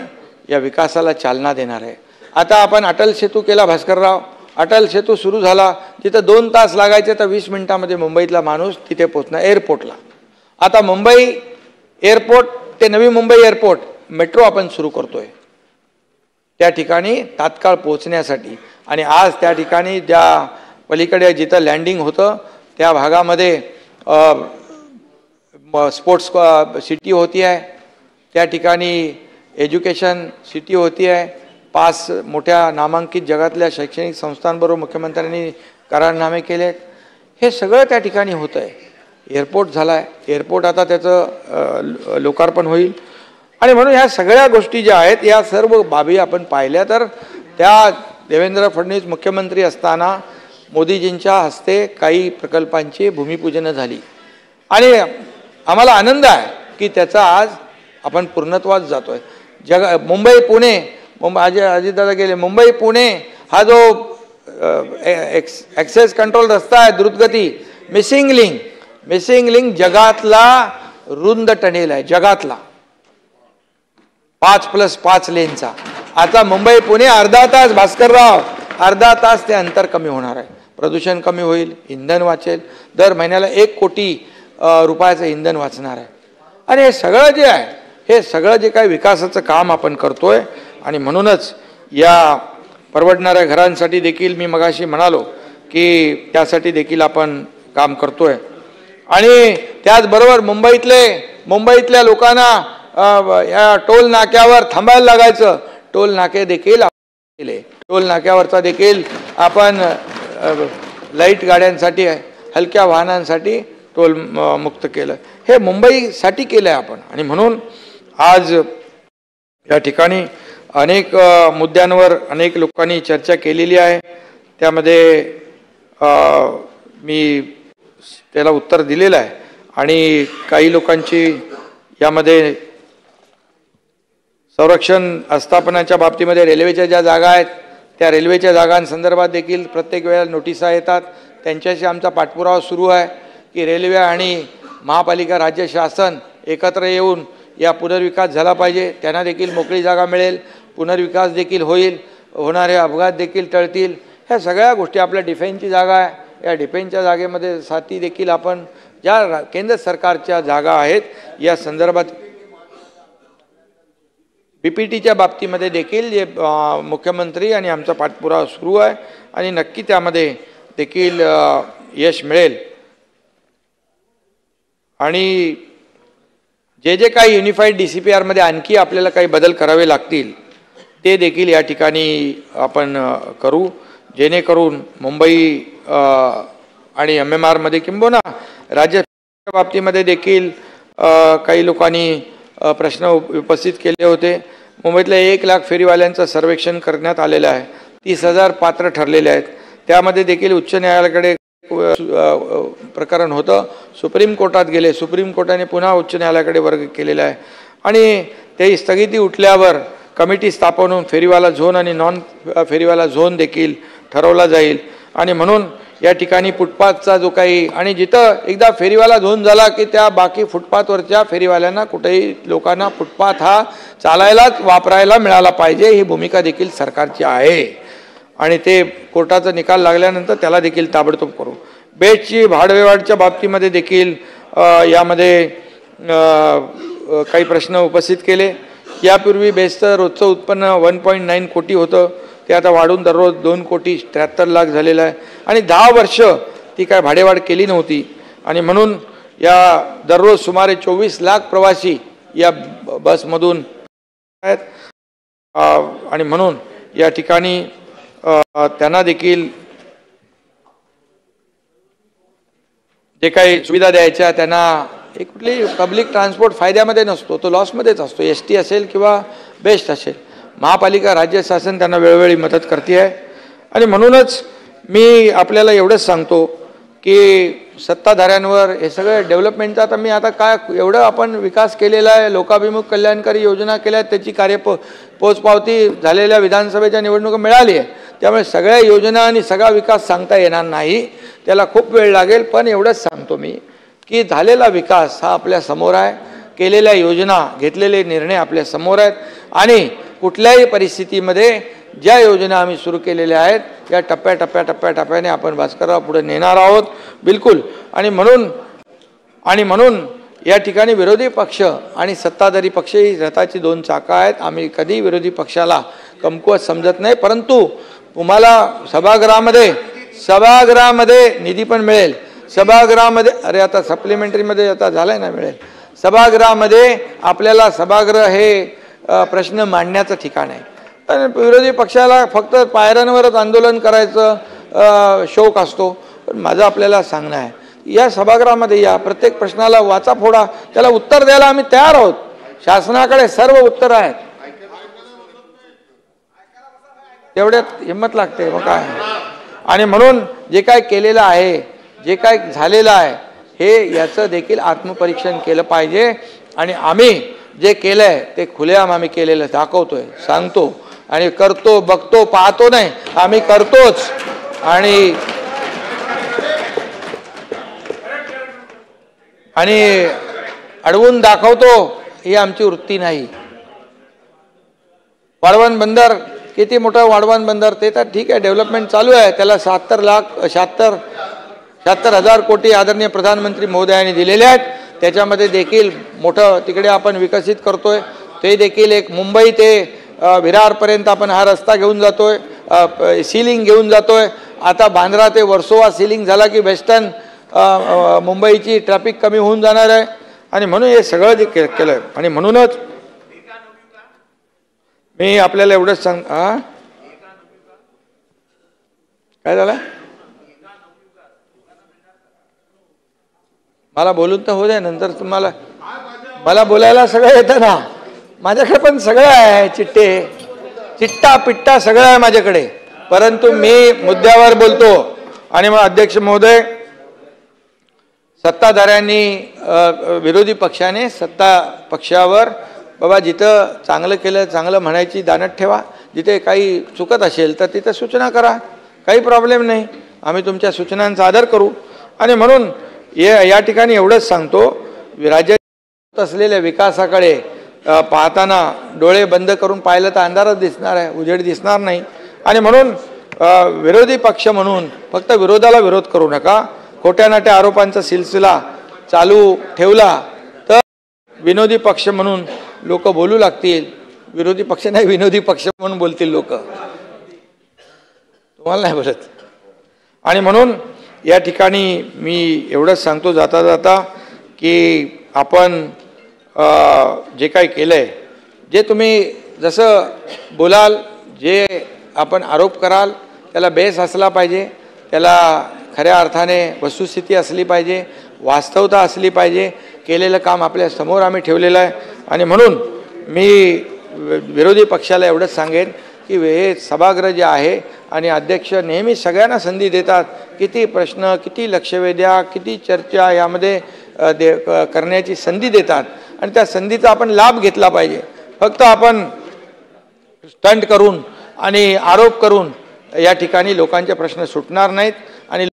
या विकासाला चालना देणार आहे. आता आपण अटल सेतू केला भास्करराव, अटल सेतू सुरू झाला, तिथं 2 तास लागायचे तर 20 मिनिटामध्ये मुंबईतला माणूस तिथे पोहोचणार एअरपोर्टला. आता मुंबई एअरपोर्ट ते नवी मुंबई एअरपोर्ट मेट्रो आपण सुरू करतोय त्या ठिकाणी तात्काळ पोहोचण्यासाठी. आणि आज त्या ठिकाणी ज्या पलीकडे जिथं लँडिंग होतं त्या भागामध्ये स्पोर्ट्स सिटी होती आहे, त्या ठिकाणी एज्युकेशन सिटी होती आहे. 5 मोठ्या नामांकित जगातल्या शैक्षणिक संस्थांबरोबर मुख्यमंत्र्यांनी करारनामे केलेत. हे सगळं त्या ठिकाणी होतं आहे. एअरपोर्ट झाला आहे, एअरपोर्ट आता त्याचं लोकार्पण होईल. आणि म्हणून ह्या सगळ्या गोष्टी ज्या आहेत या सर्व बाबी आपण पाहिल्या तर त्या देवेंद्र फडणवीस मुख्यमंत्री असताना मोदीजींच्या हस्ते काही प्रकल्पांची भूमिपूजन झाली आणि आम्हाला आनंद आहे की त्याचा आज आपण पूर्णत्वास जातोय. मुंबई पुणे अजितदादा गेले, मुंबई पुणे हा जो ॲक्सेस कंट्रोल रस्ता आहे द्रुतगती मिसिंग लिंक जगातला रुंद टनेल आहे, जगातला 5+5 लेनचा. आता मुंबई पुणे अर्धा तास, भास्करराव, अर्धा तास ते अंतर कमी होणार आहे. प्रदूषण कमी होईल, इंधन वाचेल, दर महिन्याला 1 कोटी रुपयाचं इंधन वाचणार आहे. आणि हे सगळं जे आहे, हे सगळं जे काही विकासाचं काम आपण करतोय आणि म्हणूनच या परवडणाऱ्या घरांसाठी देखील मी मगाशी म्हणालो की त्यासाठी देखील आपण काम करतोय. आणि त्याचबरोबर मुंबईतल्या लोकांना या टोल नाक्यावर थांबायला लागायचं, टोल नाके देखील केले. टोल नाक्यावरचा देखील आपण लाईट गाड्यांसाठी, हलक्या वाहनांसाठी टोल मुक्त केलं. हे मुंबईसाठी केलं आहे आपण. आणि म्हणून आज या ठिकाणी अनेक मुद्द्यांवर अनेक लोकांनी चर्चा केलेली आहे. त्यामध्ये मी त्याला उत्तर दिलेलं आहे. आणि काही लोकांची यामध्ये संरक्षण आस्थापनाच्या बाबतीमध्ये रेल्वेच्या ज्या जागा आहेत त्या रेल्वेच्या जागांसंदर्भात देखील प्रत्येक वेळेला नोटिसा येतात. त्यांच्याशी आमचा पाठपुरावा सुरू आहे की रेल्वे आणि महापालिका राज्य शासन एकत्र येऊन या पुनर्विकास झाला पाहिजे. त्यांना देखील मोकळी जागा मिळेल, पुनर्विकास देखील होईल, होणारे अपघात देखील टळतील. ह्या सगळ्या गोष्टी, आपल्या डिफेन्सची जागा आहे, या डिफेन्सच्या जागेमध्ये साठी देखील आपण ज्या केंद्र सरकारच्या जागा आहेत या संदर्भात PPTच्या बाबतीमध्ये देखील जे मुख्यमंत्री आणि आमचा पाठपुरावा सुरू आहे आणि नक्की त्यामध्ये देखील यश मिळेल. आणि जे काही युनिफाईड DCPR मध्ये आणखी आपल्याला काही बदल करावे लागतील ते देखील या ठिकाणी आपण करू, जेणेकरून मुंबई आणि MMR मध्ये किंबहुना राज्याच्या बाबतीमध्ये देखील काही लोकांनी प्रश्न उपस्थित केले होते. मुंबईतल्या 1 लाख फेरीवाल्यांचं सर्वेक्षण करण्यात आलेलं आहे. 30,000 पात्र ठरलेले आहेत. त्यामध्ये देखील उच्च न्यायालयाकडे प्रकरण होतं, सुप्रीम कोर्टात गेले, सुप्रीम कोर्टाने पुन्हा उच्च न्यायालयाकडे वर्ग केलेला आहे. आणि ते स्थगिती उठल्यावर कमिटी स्थापन होऊन फेरीवाला झोन आणि नॉन फेरीवाला झोन देखील ठरवला जाईल. आणि म्हणून या ठिकाणी फुटपाथचा जो काही, आणि जिथं एकदा फेरीवाला झोन झाला की त्या बाकी फुटपाथवरच्या फेरीवाल्यांना, कुठेही लोकांना फुटपाथ हा चालायलाच वापरायला मिळाला पाहिजे, ही भूमिका देखील सरकारची आहे. आणि ते कोर्टाचा निकाल लागल्यानंतर त्याला देखील ताबडतोब करू. बेस्टची भाडव्यवहारच्या बाबतीमध्ये देखील यामध्ये काही प्रश्न उपस्थित केले. यापूर्वी बेस्टचं रोजचं उत्पन्न 1.9 कोटी होतं, ते आता वाढून दररोज 2,73,00,000 झालेलं आहे. आणि 10 वर्ष ती काय भाडेवाढ केली नव्हती. आणि म्हणून या दररोज सुमारे 24 लाख प्रवासी या बसमधून आहेत. आणि म्हणून या ठिकाणी त्यांना देखील जे काही सुविधा द्यायच्या, त्यांना एक कुठली पब्लिक ट्रान्सपोर्ट फायद्यामध्ये नसतो, तो लॉसमध्येच असतो. ST असेल किंवा बेस्ट असेल, महापालिका राज्य शासन त्यांना वेळोवेळी मदत करते आहे. आणि म्हणूनच मी आपल्याला एवढंच सांगतो की सत्ताधाऱ्यांवर हे सगळं डेव्हलपमेंटचं, आता मी आता काय एवढं आपण विकास केलेला आहे, लोकाभिमुख कल्याणकारी योजना केल्या आहेत, त्याची पोचपावती झालेल्या विधानसभेच्या निवडणुका मिळाली आहे. त्यामुळे सगळ्या योजना आणि सगळा विकास सांगता येणार नाही, त्याला खूप वेळ लागेल. पण एवढंच सांगतो मी की झालेला विकास हा आपल्या समोर आहे, केलेल्या योजना, घेतलेले निर्णय आपल्या समोर आहेत. आणि कुठल्याही परिस्थितीमध्ये ज्या योजना आम्ही सुरू केलेल्या आहेत या टप्प्याटप्प्याने आपण भास्करराव पुढे नेणार आहोत, बिलकुल. आणि म्हणून या ठिकाणी विरोधी पक्ष आणि सत्ताधारी पक्ष ही रथाची 2 चाकं आहेत. आम्ही कधी विरोधी पक्षाला कमकुवत समजत नाही. परंतु तुम्हाला सभागृहामध्ये निधी पण मिळेल. सभागृहामध्ये, अरे आता सप्लिमेंटरीमध्ये आता झालंय ना, मिळेल. सभागृहामध्ये आपल्याला सभागृह हे प्रश्न मांडण्याचं ठिकाण आहे. विरोधी पक्षाला फक्त पायऱ्यांवरच आंदोलन करायचं शौक असतो. पण माझं आपल्याला सांगणं आहे, या सभागृहामध्ये या, प्रत्येक प्रश्नाला वाचा फोडा, त्याला उत्तर द्यायला आम्ही तयार आहोत. शासनाकडे सर्व उत्तर आहेत. तेवढ्यात हिंमत लागते. मग काय, आणि म्हणून जे काय केलेलं आहे, जे काय झालेलं आहे, हे याचं देखील आत्मपरीक्षण केलं पाहिजे. आणि आम्ही जे केलंय ते खुलेआम आम्ही केलेलं दाखवतोय, सांगतो आणि करतो, बघतो, पाहतो नाही, आम्ही करतोच. आणि अडवून दाखवतो ही आमची वृत्ती नाही. वाढवण बंदर किती मोठं वाढवण बंदर, ते तर ठीक आहे, डेव्हलपमेंट चालू आहे, त्याला 76,00,000 कोटी आदरणीय प्रधानमंत्री महोदयांनी दिलेले आहेत. त्याच्यामध्ये देखील मोठं तिकडे आपण विकसित करतोय. ते देखील एक मुंबई ते विरारपर्यंत आपण हा रस्ता घेऊन जातोय, सीलिंग घेऊन जातोय. आता बांद्रा ते वर्सोवा सीलिंग झाला की वेस्टर्न मुंबईची ट्रॅफिक कमी होऊन जाणार आहे. आणि म्हणून हे सगळं जे केलंय. आणि म्हणूनच मी आपल्याला एवढंच काय झालं, मला बोलून तर हो द्या, नंतर तुम्हाला मला बोलायला सगळं येतं ना, माझ्याकडे पण सगळं आहे, चिट्टा पिट्टा सगळं आहे माझ्याकडे, परंतु मी मुद्द्यावर बोलतो. आणि मग अध्यक्ष महोदय, सत्ताधाऱ्यांनी विरोधी पक्षाने सत्ता पक्षावर बाबा जिथं चांगलं केलं चांगलं म्हणायची दानत ठेवा, जिथे काही चुकत असेल तर तिथं सूचना करा, काही प्रॉब्लेम नाही, आम्ही तुमच्या सूचनांचा आदर करू. आणि म्हणून या ठिकाणी एवढंच सांगतो, राज्यात असलेल्या विकासाकडे पाहताना डोळे बंद करून पाहिलं तर अंधारच दिसणार आहे, उजेड दिसणार नाही. आणि म्हणून विरोधी पक्ष म्हणून फक्त विरोधाला विरोध करू नका. खोट्या नाट्या आरोपांचा सिलसिला चालू ठेवला तर विनोदी पक्ष म्हणून लोक बोलू लागतील. विरोधी पक्ष नाही, विनोदी पक्ष म्हणून बोलतील लोक, तुम्हाला नाही बोलत. आणि म्हणून या ठिकाणी मी एवढंच सांगतो जाता जाता की आपण जे काही केलंय, जे तुम्ही जसं बोलाल, जे आपण आरोप कराल त्याला बेस असला पाहिजे, त्याला खऱ्या अर्थाने वस्तुस्थिती असली पाहिजे, वास्तवता असली पाहिजे. केलेलं काम आपल्या समोर आम्ही ठेवलेलं आहे. आणि म्हणून मी विरोधी पक्षाला एवढंच सांगेन की हे सभागृह जे आहे आणि अध्यक्ष नेहमी सगळ्यांना संधी देतात, किती प्रश्न, किती लक्षवेध्या, किती चर्चा यामध्ये करण्याची संधी देतात आणि त्या संधीचा आपण लाभ घेतला पाहिजे. फक्त आपण स्टंट करून आणि आरोप करून या ठिकाणी लोकांचे प्रश्न सुटणार नाहीत. आणि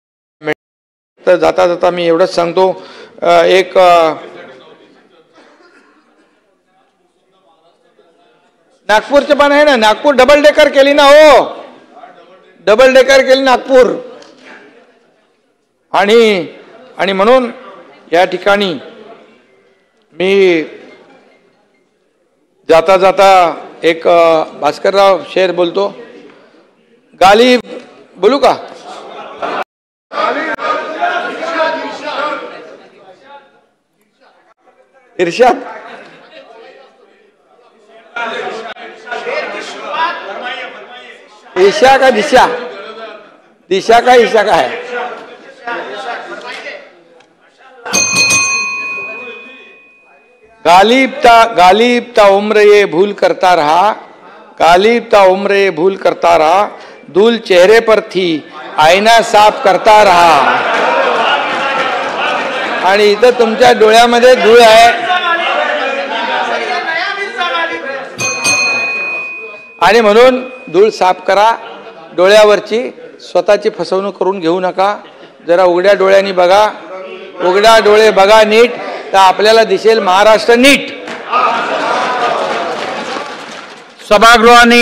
तर जाता जाता मी एवढंच सांगतो, एक नागपूरचे पण आहे ना, नागपूर डबल डेकर केली ना, हो डबल डेकर केली नागपूर. आणि म्हणून या ठिकाणी मी जाता जाता एक भास्करराव शेर बोलतो, गाली बोलू का, इर्षाद ईशा का दिशा, दिशा का ईशा का है, गालिबता उम्र ये भूल करता रहा, गालिबता उम्र ये भूल करता रहा, धूल चेहरे पर थी आईना साफ करता रहा. आणि इथं तुमच्या डोळ्यामध्ये धूळ आहे. आणि म्हणून धूळ साफ करा डोळ्यावरची, स्वतःची फसवणूक करून घेऊ नका. जरा उघड्या डोळ्यांनी बघा, उघड्या डोळे बघा नीट, तर आपल्याला दिसेल महाराष्ट्र नीट. सभागृहाने